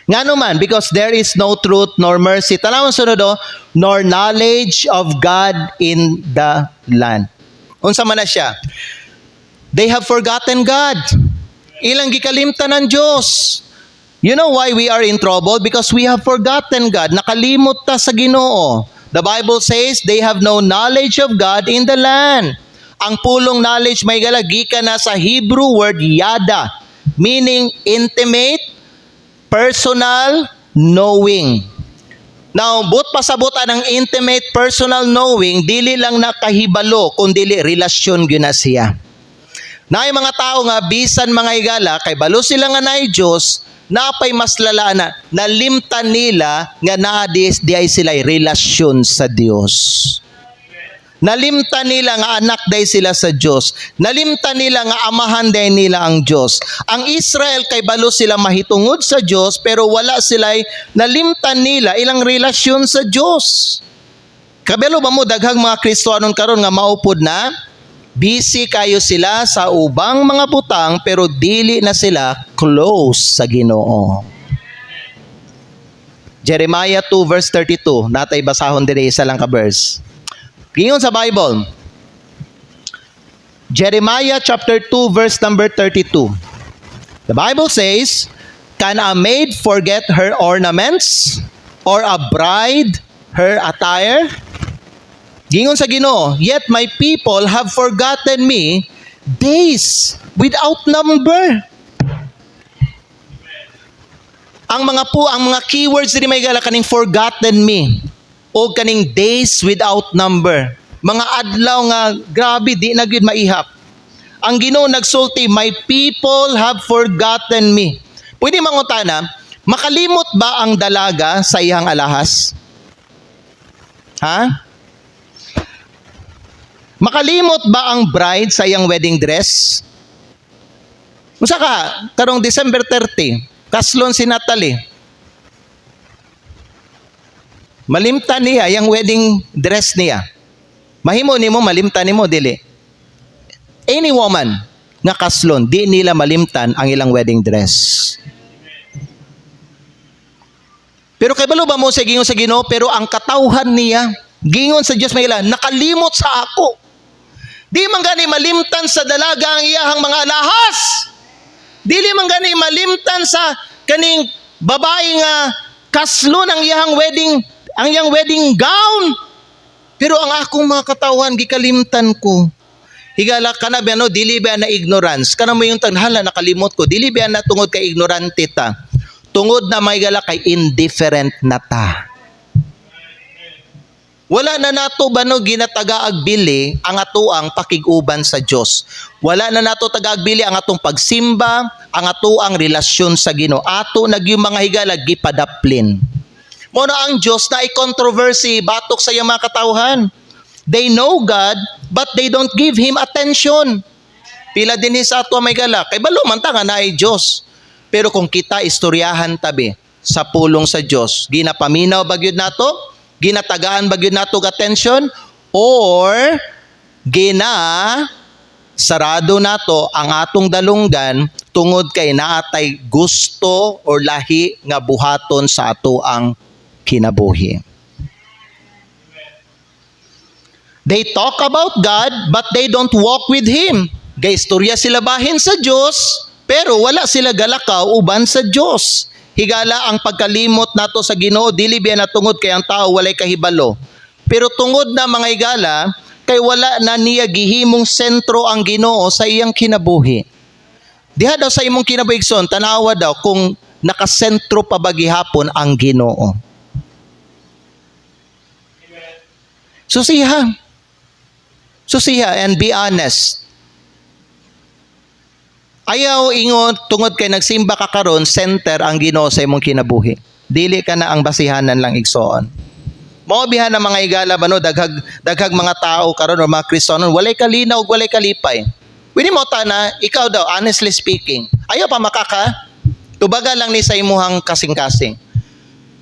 Ngano man, because there is no truth nor mercy. Tanawon sunod nor knowledge of God in the land. Unsa man na siya? They have forgotten God. Ilang gikalimtan ng Diyos. You know why we are in trouble? Because we have forgotten God. Nakalimot ta sa Ginoo. The Bible says they have no knowledge of God in the land. Ang pulong knowledge may gikan na sa Hebrew word yada, meaning intimate, personal knowing. Now, but pasabutan ng intimate personal knowing, dili lang nakahibalo, kundi relasyon gyud na siya. Naay mga tao nga bisan mga higala kay balo sila nga naay Dios, napay mas lala na nalimtan nila nga naa di ay sila relasyon sa Dios. Nalimtan nila nga anak day sila sa Diyos. Nalimtan nila nga amahan day nila ang Diyos. Ang Israel kay balo sila mahitungod sa Diyos pero wala sila nalimtan nila ilang relasyon sa Diyos. Kabalo ba mo daghang mga Kristohanon karon nga maupod na busy kayo sila sa ubang mga butang pero dili na sila close sa Ginoo. Jeremiah 2 verse 32. Natay basahon dire isa lang ka verse. Gingon sa Bible, Jeremiah chapter 2 verse number 32. The Bible says, can a maid forget her ornaments or a bride her attire? Gingon sa Ginoo, yet my people have forgotten me days without number. Ang mga keywords diri may gala kaning forgotten me o kaning days without number. Mga adlaw nga grabe di na gyud maihap. Ang Ginoo nagsulti, my people have forgotten me. Pwede mangutana, makalimot ba ang dalaga sa iyang alahas? Ha? Makalimot ba ang bride sa iyang wedding dress? Unsa ka karong December 30, kaslon si Natalie. Malimtan niya yung wedding dress niya. Mahimo nimo malimtan nimo dili. Any woman nga kaslon, di nila malimtan ang ilang wedding dress. Pero kay balo ba mo sa gingon sa Ginoo, pero ang katawhan niya, gingon sa Dios may ila, nakalimot sa ako. Di man gani malimtan sa dalaga ang iyahang mga alahas. Dili man gani malimtan sa kaning babae nga kaslon ang iyang wedding gown. Pero ang akong mga katawan gikalimtan ko. Higala kana ba no, dili ba na ignorance. Kana mo yung hala nakalimot ko. Dili ba na tungod kay ignorante ta. Tungod na may gala kay indifferent na ta. Wala na nato ba no ginatagaagbili ang atuang pakiguban sa Dios. Wala na nato tagaagbili ang atong pagsimba, ang atuang relasyon sa Ginoo. Ato nagyung mga higala gipadaplin. Mo na ang Dios na i-controversy batok sa iyang mga katawhan. They know God but they don't give Him attention. Pila din sa ato may gala. Kay balo man ta nga na ay Dios. Pero kung kita istoryahan tabi sa pulong sa Dios, ginapaminaw ba gyud nato? Ginatagaan ba gyud nato attention? Or sarado nato ang atong dalunggan tungod kay naatay gusto or lahi nga buhaton sa ato ang kinabuhi. They talk about God but they don't walk with Him. Gaistorya sila bahin sa Dios pero wala sila galakaw uban sa Dios. Higala ang pagkalimot nato sa Ginoo dili biya na tungod kay ang tao walay kahibalo. Pero tungod na mga higala kay wala na niya gihimong sentro ang Ginoo sa iyang kinabuhi. Diha daw sa imong kinabuhigson tanawa daw kung nakasentro pa ba gihapon ang Ginoo. Susiha and be honest. Ayaw ingon tungod kay nagsimba ka karon center ang Ginoo sa imong kinabuhi. Dili ka na ang basihanan lang igsoon. Mao bihan ang mga higala ba no daghag mga tao karon o mga Kristiyano walay kalinaw ug walay kalipay. Wini mo ta na ikaw daw honestly speaking. Ayaw pa makaka tubaga lang ni sa imuhang kasing-kasing.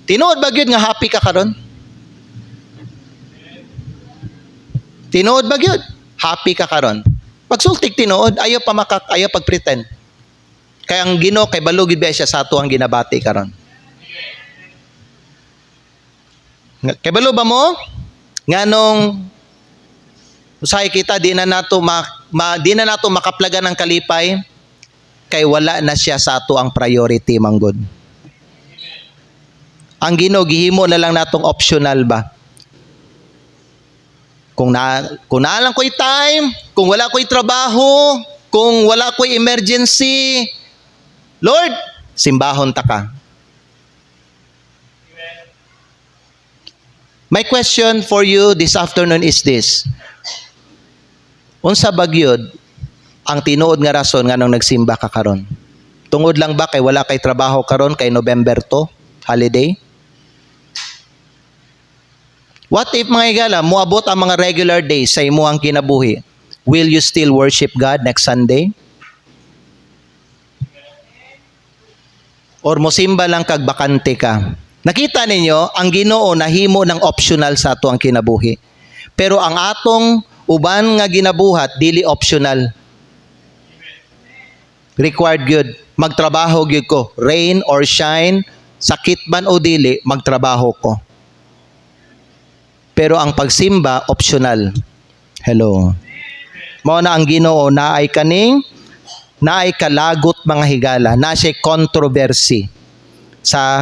Tinuod ba gyud nga happy ka karon? Tinuod ba gyud? Happy ka karon? Pagsultik tinuod, ayaw pagpretend. Kaya ang Ginoo kay balugid ba siya sa ato ang ginabati karon. Kay balo ba mo? Nganong usahay kita di na nato makaplagan ng kalipay kay wala na siya sa ato ang priority manggod. Ang Ginoo gihimo na lang natong optional ba? Kung na lang ko'y time, kung wala ko'y trabaho, kung wala ko'y emergency, Lord, simbahon ta ka. My question for you this afternoon is this. Unsa bagyod ang tinuod nga rason nganong nagsimba ka karon? Tungod lang ba kay wala kay trabaho karon kay November 2, holiday? What if mga higala, moabot ang mga regular days sa imuhang kinabuhi? Will you still worship God next Sunday? Or mosimba lang kag bakante ka? Nakita ninyo, ang Ginoo nahimo ng optional sa ato ang kinabuhi. Pero ang atong uban nga ginabuhat, dili optional. Required gyud. Magtrabaho gyud ko. Rain or shine, sakit man o dili, magtrabaho ko. Pero ang pagsimba, optional. Hello. Mao na ang Ginoo naay kalagot mga higala, na siya controversy sa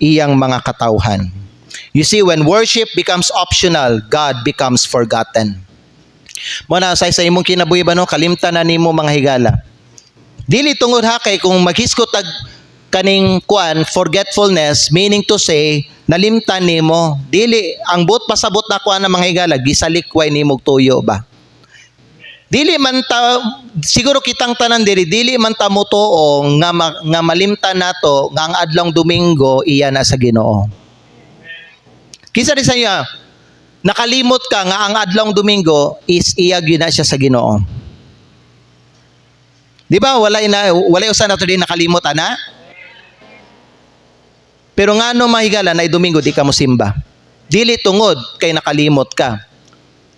iyang mga katawhan. You see, when worship becomes optional, God becomes forgotten. Mao na sa imong kinabuhi ba no, kalimtan na nimo mga higala. Dili tungod ha kay kung maghiskot tag kaning forgetfulness, meaning to say nalimtan nimo, dili ang but pasabot na kuan ng mga higala gisalikway nimo tuyo ba. Dili man ta siguro kitang tanan dili man ta motuo nga malimtan nato nga ang adlong Domingo iya na sa Ginoo. Kisa rin sa iya nakalimot ka nga ang adlong Domingo is iya gyud na siya sa Ginoo. Di ba walay usa nato din nakalimot ana? Pero ngano mahigala na Domingo di ka mo simba. Dili tungod kay nakalimot ka.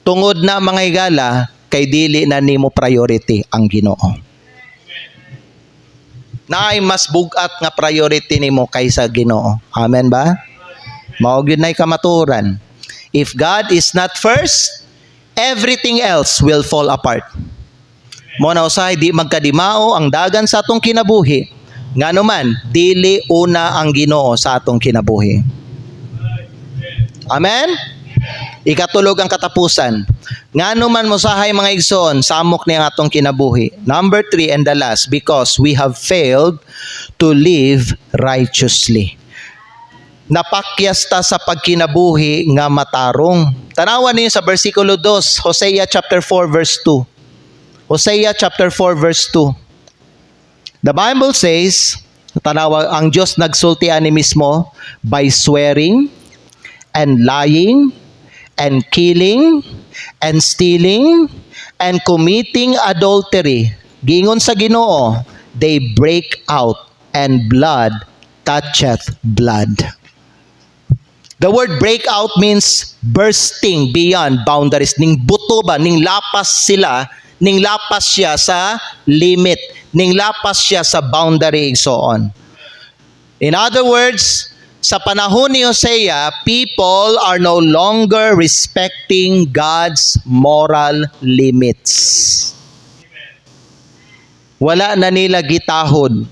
Tungod na mga higala kay dili na nimo priority ang Ginoo. Naay mas bugat nga priority nimo kaysa Ginoo. Amen ba? Mao gyud nay kamaturan. If God is not first, everything else will fall apart. Mo na usahay di magkadimao ang dagan sa atong kinabuhi. Ngano man, dili una ang Ginoo sa atong kinabuhi. Amen? Ikatulog ang katapusan. Ngano man mosahay mga igsoon, samok ni ang atong kinabuhi. Number 3 and the last, because we have failed to live righteously. napakyas ta sa pagkinabuhi nga matarong. Tanawan niyo sa versikulo 2, Hosea chapter 4 verse 2. Hosea chapter 4 verse 2. The Bible says, tanawa, ang Diyos nagsultian ni mismo, by swearing and lying and killing and stealing and committing adultery. Gingon sa Ginoo, they break out and blood toucheth blood. The word break out means bursting beyond boundaries. Ning buto ba, ning lapas sila, ning lapas siya sa limit, ning lapas siya sa boundary, so on. In other words, sa panahon ni Hosea, people are no longer respecting God's moral limits. Wala na nila gitahod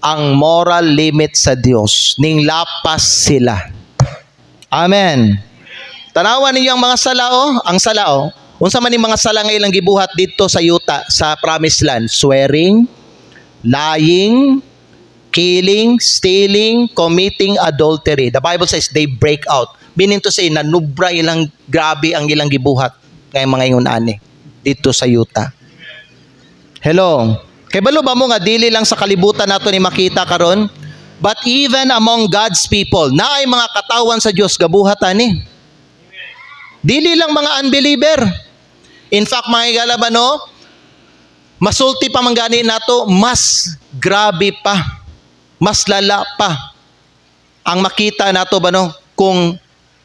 ang moral limit sa Diyos. Ning lapas sila. Amen. Tanawan ninyo ang mga salao, ang salao. Unsa man yung mga sala nga ilang gibuhat dito sa yuta, sa promised land? Swearing, lying, killing, stealing, committing adultery. The Bible says they break out. Meaning to say, nanubra ilang grabe ang ilang gibuhat ngayong mga ingon ani dito sa yuta. Hello. Kay balo ba mo nga dili lang sa kalibutan nato ni makita karon? But even among God's people, naay mga katawan sa Dios gabuhat ani. Dili lang mga unbeliever. In fact, mga higala ba no? Masulti pa man gani nato, mas grabe pa. Mas lala pa. Ang makita nato ba no? Kung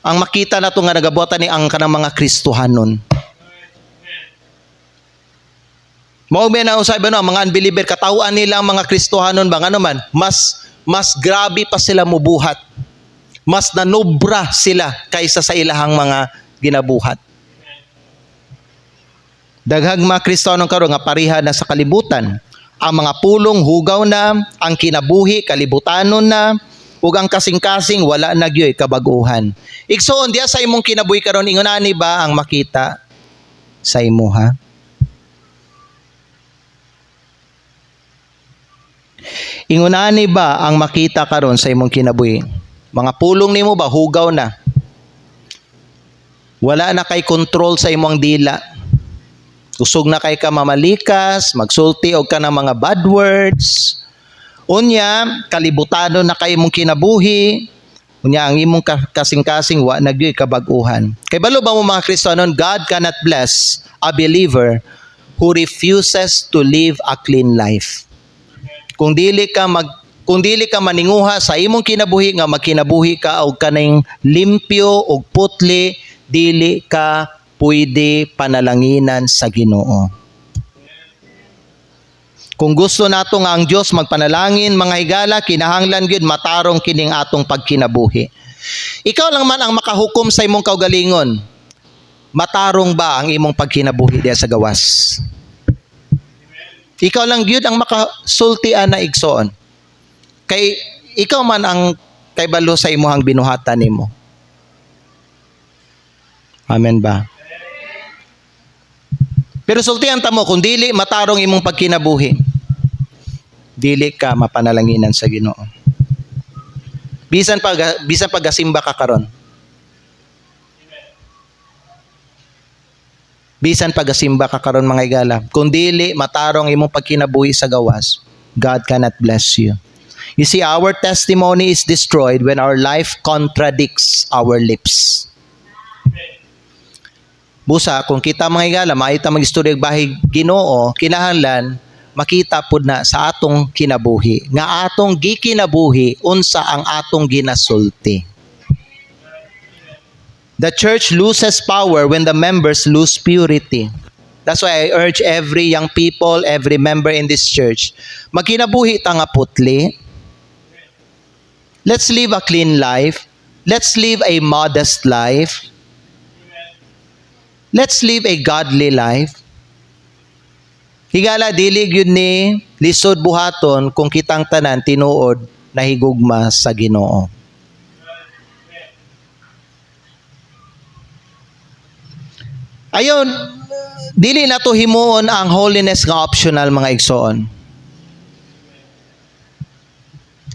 ang makita nato nga nagabuhatan ni ang kanang mga Kristohanon. Mao ba na usay ba no? Mga unbeliever katawan nila ang mga Kristohanon ba ano man? Mas grabe pa sila mubuhat. Mas nanobra sila kaysa sa ilahang mga ginabuhat. Daghang mga Kristiyano karon nga pareha na sa kalibutan. Ang mga pulong hugaw na, ang kinabuhi kalibutanon na, ug ang kasing-kasing wala na gyoy kabaguhan. Igsoon diya sa imong kinabuhi karon ingon ani ba ang makita sa imo ha? Ingunani ba ang makita karon sa imong kinabuhi? Mga pulong nimo ba hugaw na? Wala na kay control sa imong dila. Usog na kay ka mamalikas, magsulti og ka ng mga bad words. Unya, kalibutano na kay imong kinabuhi. Unya, ang imong kasing-kasing wa na gyoy kabaguhan. Kay balo ba mo mga Kristiyanon, God cannot bless a believer who refuses to live a clean life. Kung dili ka maninguha sa imong kinabuhi nga magkinabuhi ka og kaning limpyo og putli, dili ka pwede panalanginan sa Ginoo. Kung gusto nato nga ang Dios magpanalangin mga higala, kinahanglan gyud matarong kining atong pagkinabuhi. Ikaw lang man ang makahukom sa imong kaugalingon. Matarong ba ang imong pagkinabuhi diya sa gawas? Ikaw lang gyud ang makasultian na igsoon. Kay ikaw man ang kay balo sa imuhang binuhatan nimo. Amen ba? Pero sultihan ta mo kung dili matarong imong pagkinabuhi, dili ka mapanalanginan sa Ginoo. Bisan pagasimba ka karon. Bisan pagasimba ka karon mga higala, kung dili matarong imong pagkinabuhi sa gawas, God cannot bless you. You see, our testimony is destroyed when our life contradicts our lips. Busa, kung kita mga higala, maita mag-istorya bahig Ginoo, kinahanglan makita pud na sa atong kinabuhi, nga atong gikinabuhi unsa ang atong ginasulti. The church loses power when the members lose purity. That's why I urge every young people, every member in this church, magkinabuhi ta nga putli. Let's live a clean life. Let's live a modest life. Let's live a godly life. Higala dili gyud ni lisod buhaton kung kitang tanan tinuod na higugma sa Ginoo. Ayon, dili na to himuon ang holiness nga optional mga igsoon.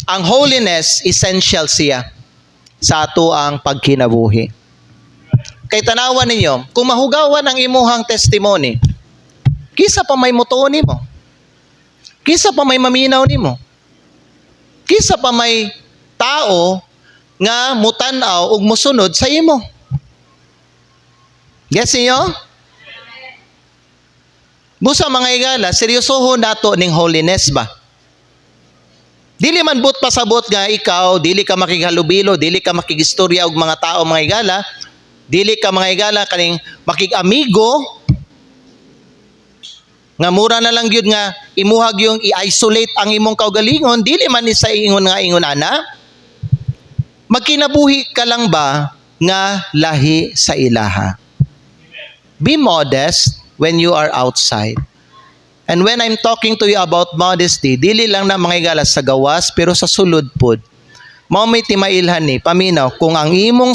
Ang holiness essential siya. sa ato ang pagkinabuhi. Kay tanawan ninyo, kung mahugawan ang imuhang testimony, kisa pa may mutuon nimo, kisa pa may maminaw nimo, kisa pa may tao nga mutanaw ug musunod sa imo. Yes niyo? Busa mga igala, seryosohon nato ning holiness ba? Dili man but pasabot nga ikaw, dili ka makighalubilo, dili ka makigistorya og mga tao mga igala, dili ka mga igala kaning makig-amigo, nga mura na lang yun nga imuhag yung i-isolate ang imong kaugalingon, dili man ni sa ingon nga ingon ana. Magkinabuhi ka lang ba nga lahi sa ilaha? Be modest when you are outside. And when I'm talking to you about modesty, dili lang na mga igala sa gawas, pero sa sulod pod. Mao may timailhan ni paminaw kung ang imong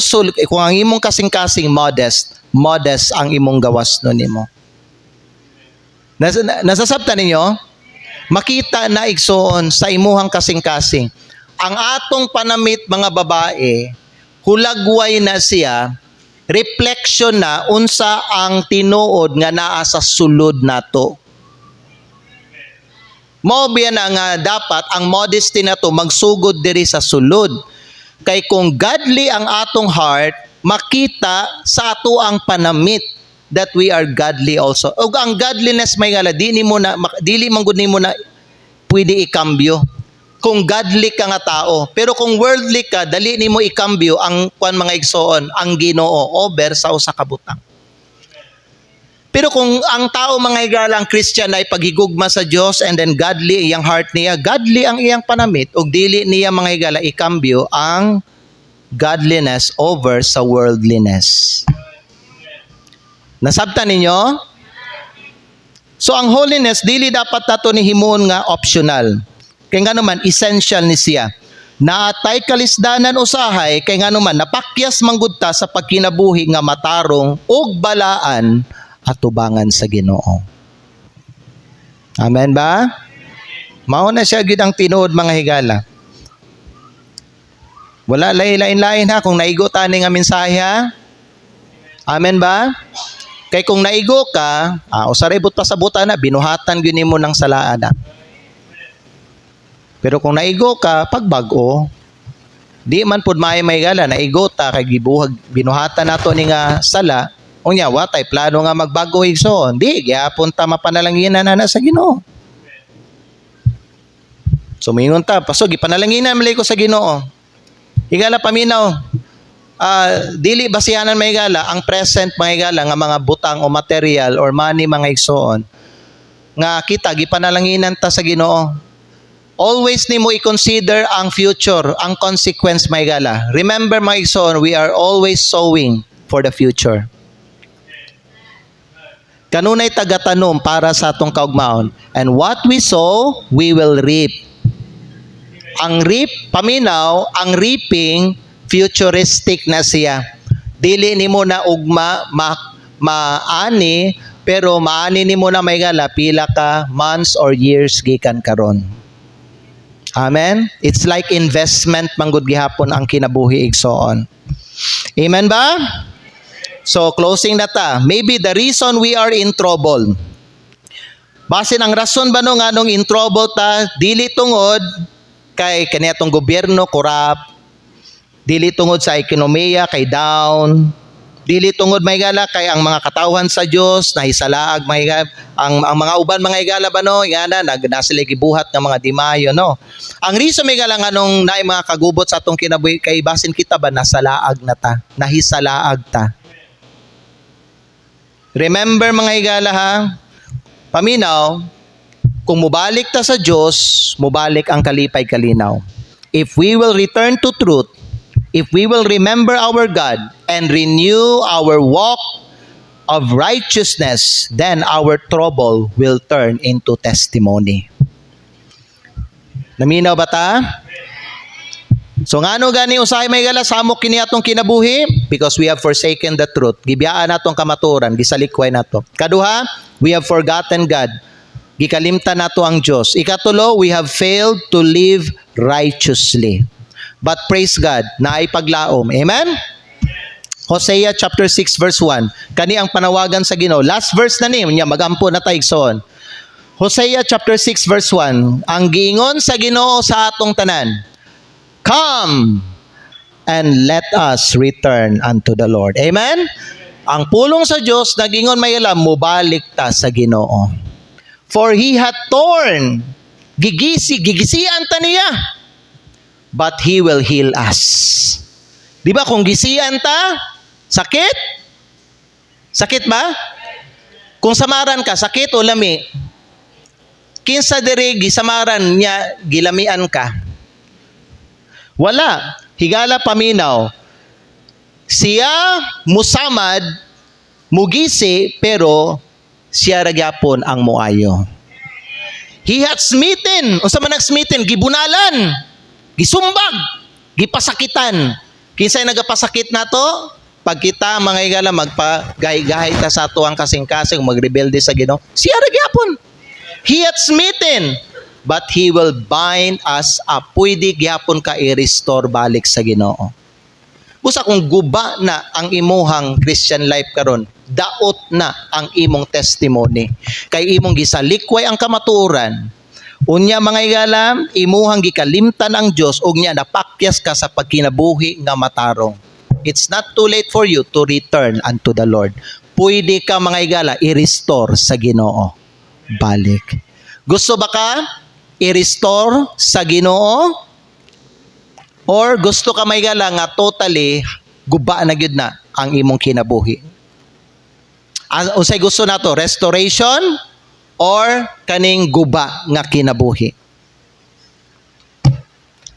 kasing-kasing modest ang imong gawas no nimo. Nasasabtan ninyo? Makita na igsoon sa imuhang kasing-kasing. Ang atong panamit mga babae, hulagway na siya, reflection na unsa ang tinuod nga naa sa sulod nato. Mao biya na nga dapat ang modesty na to magsugod diri sa sulod. Kay kung godly ang atong heart, makita sa ato ang panamit that we are godly also. Ug ang godliness may gala dili man gud nimo na pwede ikambyo. Kung godly ka nga tao, pero kung worldly ka, dali nimo ikambyo ang mga igsoon, ang Ginoo over sa usa ka butang. Pero kung ang tao mga igala, ang Christian ay paghigugma sa Dios and then godly iyang heart niya, godly ang iyang panamit ug dili niya mga igala ikambyo ang godliness over sa worldliness. Nasabtan ninyo? So ang holiness dili dapat nato ni himuon nga optional. Kay nga naman essential ni siya. Naatay kalisdanan usahay kay nga naman napakyas manggud ta sa pagkinabuhi nga matarong ug balaan atubangan sa Ginoo. Amen ba? Mao na siya gid ang tinuod mga higala. Wala lain-lain ha kung naigo ta ni nga mensahe ha. Amen ba? Kay kung naigo ka, usaray but pa sa buta na binuhatan gyud nimo ng salaada. Pero kung naigo ka, pagbago, di man pud may gala, naigo ta kay gibuhag binuhatan nato ni nga sala, unya watay plano nga magbago igsoon. Di gyapon ta mapanalanginan na sa Ginoo. So mingon ta, pasog ipanalanginan mali ko sa Ginoo. Higala paminaw, dili basihanan may gala ang present mga gala nga mga butang o material or money mga igsoon. Nga kita gipanalanginan ta sa Ginoo. Always nimo i-consider ang future, ang consequence may gala. Remember mga igsoon, we are always sowing for the future. Kanunay tagatanom para sa atong kaugmaon. And what we sow, we will reap. Ang reap, paminaw, ang reaping, futuristic na siya. Dili nimo na ugma maani, pero maani nimo na may gala pila ka months or years gikan karon. Amen? It's like investment manggod gihapon ang kinabuhi igsoon. Amen ba? So closing na ta. Maybe the reason we are in trouble. Basin ang rason ba no nga nung in trouble ta, dili tungod kay kaniadtong gobyerno corrupt, dili tungod sa ekonomiya kay down, dili tungod may gala kay ang mga katawhan sa Dios nahisalaag may ang mga uban mga igala ba no yana sila gibuhat ng mga dimayo no. Ang reason may gala nga nung naay mga kagubot sa atong kinabuhi kay basin kita ba nasalaag na ta, nahisalaag ta. Remember mga igala ha, paminaw, kung mubalik ta sa Dios, mubalik ang kalipay kalinaw. If we will return to truth, if we will remember our God and renew our walk of righteousness, then our trouble will turn into testimony. Naminaw ba ta? So ngano gani usahay may gala samok kini atong kinabuhi? Because we have forsaken the truth. Gibiyaan natong kamaturan, gisalikway nato. Kaduha, we have forgotten God. Gikalimtan nato ang Dios. Ikatulo, we have failed to live righteously. But praise God, na ay paglaom. Amen? Hosea chapter 6 verse 1. Kani ang panawagan sa Ginoo. Last verse na niya, magampo na tayo igsoon. Hosea chapter 6 verse 1. Ang giingon sa Ginoo sa atong tanan, come and let us return unto the Lord. Amen? Ang pulong sa Diyos, nagingon may alam, mubalik ta sa Ginoo. For He hath torn, gigisian ta niya, but He will heal us. Di ba kung gisian ta, sakit? Sakit ba? Kung samaran ka, sakit o lami? Kinsa diri gisamaran niya, gilamian ka? Wala. Higala paminaw. Siya musamad, mugisi, pero siya ragyapon ang muayo. He hath smitten. Unsa man nag-smitten? Gibunalan. Gisumbag. Gipasakitan. Kinsay nagapasakit nato? Pag kita mga higala magpagahay-gahay ta sa ato ang kasing-kasing, magrebelde sa Ginoo, siya ragyapon. He hath smitten, but He will bind us up. Pwede gyapon ka i-restore balik sa Ginoo. Busa kung guba na ang imuhang Christian life karon, daot na ang imong testimony. Kay imong gisalikway ang kamatuoran. Unya mga higala, imuhang gikalimtan ang Dios ug nya napakyas ka sa pagkinabuhi nga matarong. It's not too late for you to return unto the Lord. Pwede ka mga higala i-restore sa Ginoo. Balik. Gusto ba ka i-restore sa Ginoo? Or gusto ka may gala nga totally guba na gyud na ang imong kinabuhi? Unsay gusto nato? Restoration or kaning guba nga kinabuhi?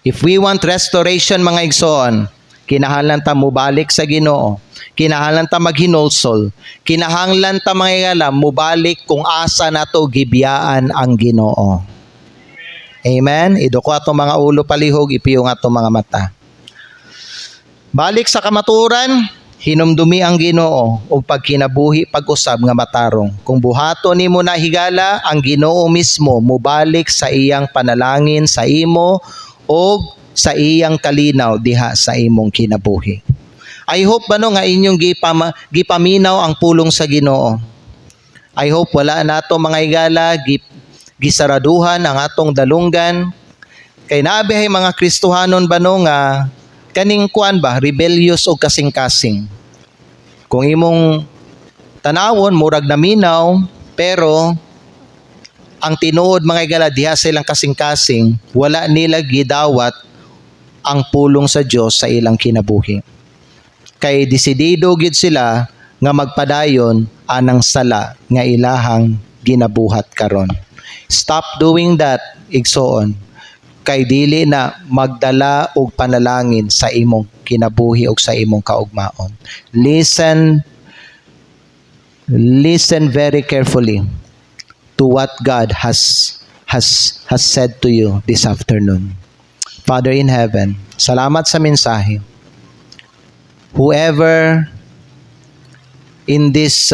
If we want restoration mga igsoon, kinahanglan ta mubalik sa Ginoo. Kinahanglan ta maghinulsol. Kinahanglan ta mga gala mubalik kung asa nato gibiyaan ang Ginoo. Amen? Iduko atong mga ulo palihog, ipiyong atong mga mata. Balik sa kamaturan, hinumdumi ang Ginoo o pagkinabuhi pag-usab nga matarong. Kung buhato nimo na higala, ang Ginoo mismo mubalik sa iyang panalangin sa imo o sa iyang kalinaw diha sa imong kinabuhi. I hope nga inyong gipaminaw ang pulong sa Ginoo. I hope wala nato mga higala gisaraduhan ang atong dalunggan. Kay nabihay mga Kristohanon nga kaning kuan ba, rebellious o kasing-kasing. Kung imong tanawon, murag naminaw, pero ang tinuod mga higala diha silang kasing-kasing, wala nila gidawat ang pulong sa Dios sa ilang kinabuhi. Kay desidido gid sila nga magpadayon anang sala nga ilahang ginabuhat karon. Stop doing that, igsoon. Kay dili na magdala og panalangin sa imong kinabuhi o sa imong kaugmaon. Listen very carefully to what God has said to you this afternoon. Father in heaven, salamat sa mensahe. Whoever in this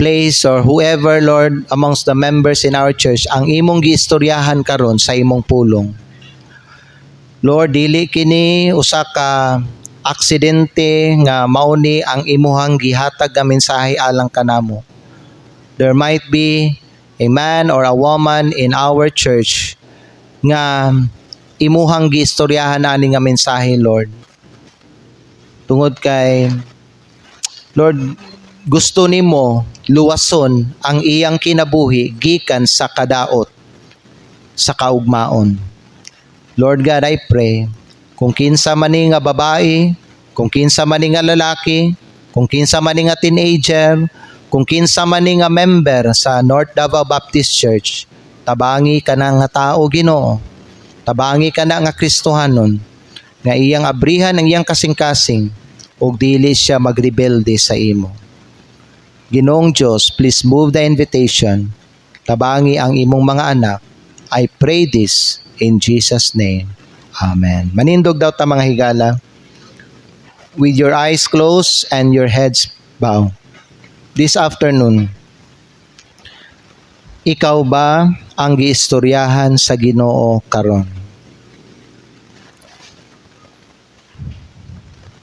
place or whoever, Lord, amongst the members in our church, ang imong giistoryahan karon sa imong pulong. Lord, dili kini usa ka aksidente nga mauni ang imuhang gihatag nga mensahe alang kanamo. There might be a man or a woman in our church nga imuhang giistoryahan ani nga mensahe, Lord. Tungod kay Lord, gusto nimo luwason ang iyang kinabuhi gikan sa kadaot, sa kaugmaon. Lord God, I pray, kung kinsa man nga babae, kung kinsa man nga lalaki, kung kinsa man nga teenager, kung kinsa man nga member sa North Davao Baptist Church, tabangi ka na nga tao, Ginoo. Tabangi ka na nga Kristohanon, nga iyang abrihan ang iyang kasing-kasing, ug dili siya magrebelde sa imo. Ginoong Diyos, please move the invitation. Tabangi ang imong mga anak. I pray this in Jesus' name. Amen. Manindog daw ta mga higala. With your eyes closed and your heads bowed. This afternoon, ikaw ba ang giistoryahan sa Ginoo karon?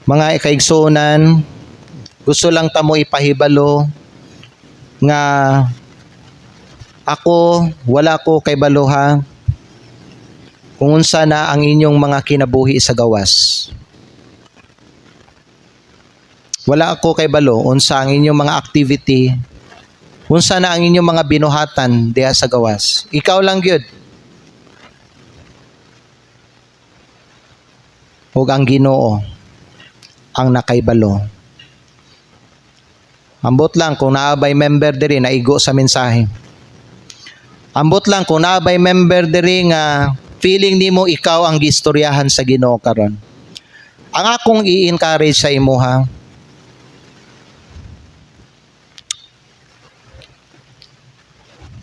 Mga kaigsunan, gusto lang ta mo ipahibalo nga ako, wala ko kay baloha kung unsa na ang inyong mga kinabuhi sa gawas. Wala ako kay balo unsa ang inyong mga activity, unsa na ang inyong mga binuhatan diha sa gawas. Ikaw lang gyud. Ug ang Ginoo ang nakaibalo. Ambot lang kung naabay member diri na igo sa mensahe. Ambot lang kung naabay member diri nga feeling nimo ikaw ang gistoryahan sa Ginoo karon. Ang akong i-encourage sa imo ha,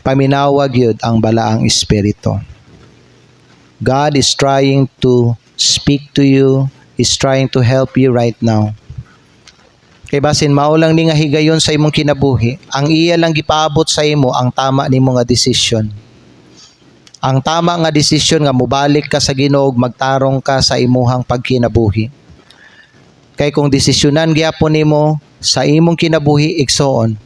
paminawag yun ang balaang espiritu. God is trying to speak to you, is trying to help you right now. Kay basin maulang ni nga higayon sa imong kinabuhi, ang iya lang gipaabot sa imo ang tama nimo nga desisyon. Ang tama nga desisyon nga mobalik ka sa Ginoo ug magtarong ka sa imuhang pagkinabuhi. Kay kung desisyonan gyapon nimo sa imong kinabuhi igsoon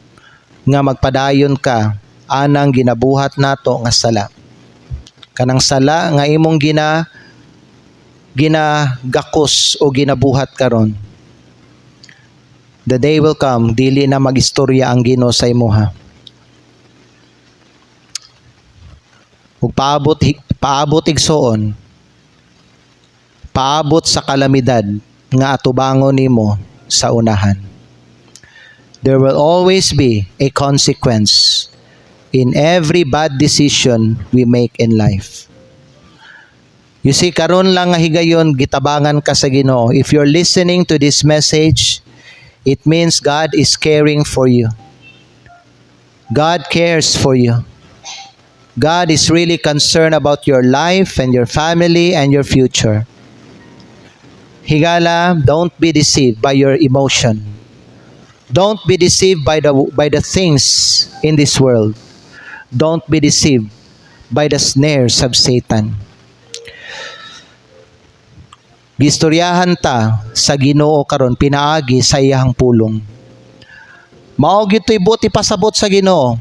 nga magpadayon ka anang ginabuhat nato nga sala. Kanang sala nga imong ginagakos o ginabuhat karon. The day will come, dili na magistorya ang Ginoo sa imuha. Ug paabot igsoon, paabot sa kalamidad nga atubangon nimo sa unahan. There will always be a consequence in every bad decision we make in life. You see, karon lang nga higayon gitabangan ka sa Ginoo. If you're listening to this message, it means God is caring for you. God cares for you. God is really concerned about your life and your family and your future. Higala, don't be deceived by your emotion. Don't be deceived by the things in this world. Don't be deceived by the snares of Satan. Gistoryahan ta sa Ginoo karon pinaagi sa iyang pulong. Mao gito'y buti pasabot sa Ginoo.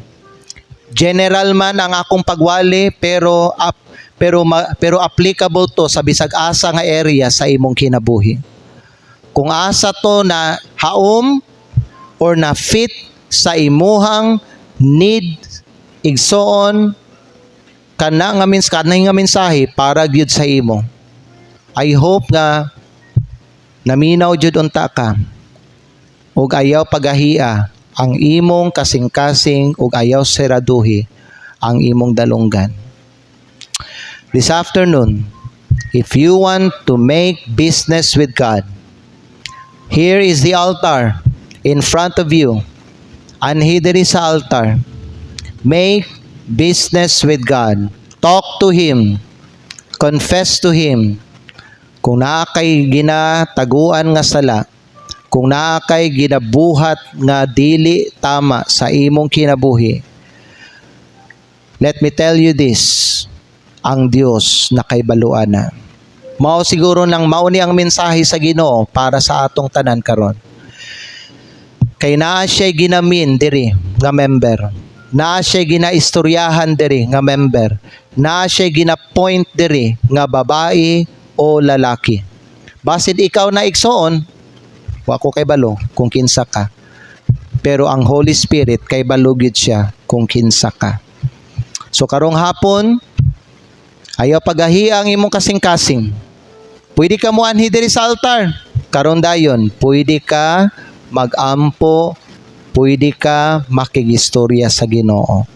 General man ang akong pagwali pero applicable to sa bisag asa nga area sa imong kinabuhi. Kung asa to na haom or na fit sa imuhang need igsoon kanang nga mensahe para gyud sa imo. I hope nga naminaw jud unta ka ug ayaw pagahia ang imong kasing-kasing ug ayaw seraduhi ang imong dalunggan. This afternoon, if you want to make business with God, here is the altar in front of you. Anhi diri sa altar. Make business with God. Talk to Him. Confess to Him. Kung naa kay ginataguan nga sala, kung naa kay ginabuhat nga dili tama sa imong kinabuhi, let me tell you this, ang Dios nakaibaluan na. Mao siguro nang mauni ang mensahe sa Ginoo para sa atong tanan karon. Kay naa siya ginamin diri nga member. Naa siya ginaistoryahan diri nga member. Naa siya gina-point diri nga babae o lalaki. Basid ikaw na igsoon, wa ko kay balo kung kinsa ka. Pero ang Holy Spirit kay balo gyud siya kung kinsa ka. So karong hapon, ayaw pagahiya ang imong kasing-kasing. Pwede ka mo anhi diri sa altar. Karon dayon, pwede ka mag-ampo, pwede ka makigistorya sa Ginoo.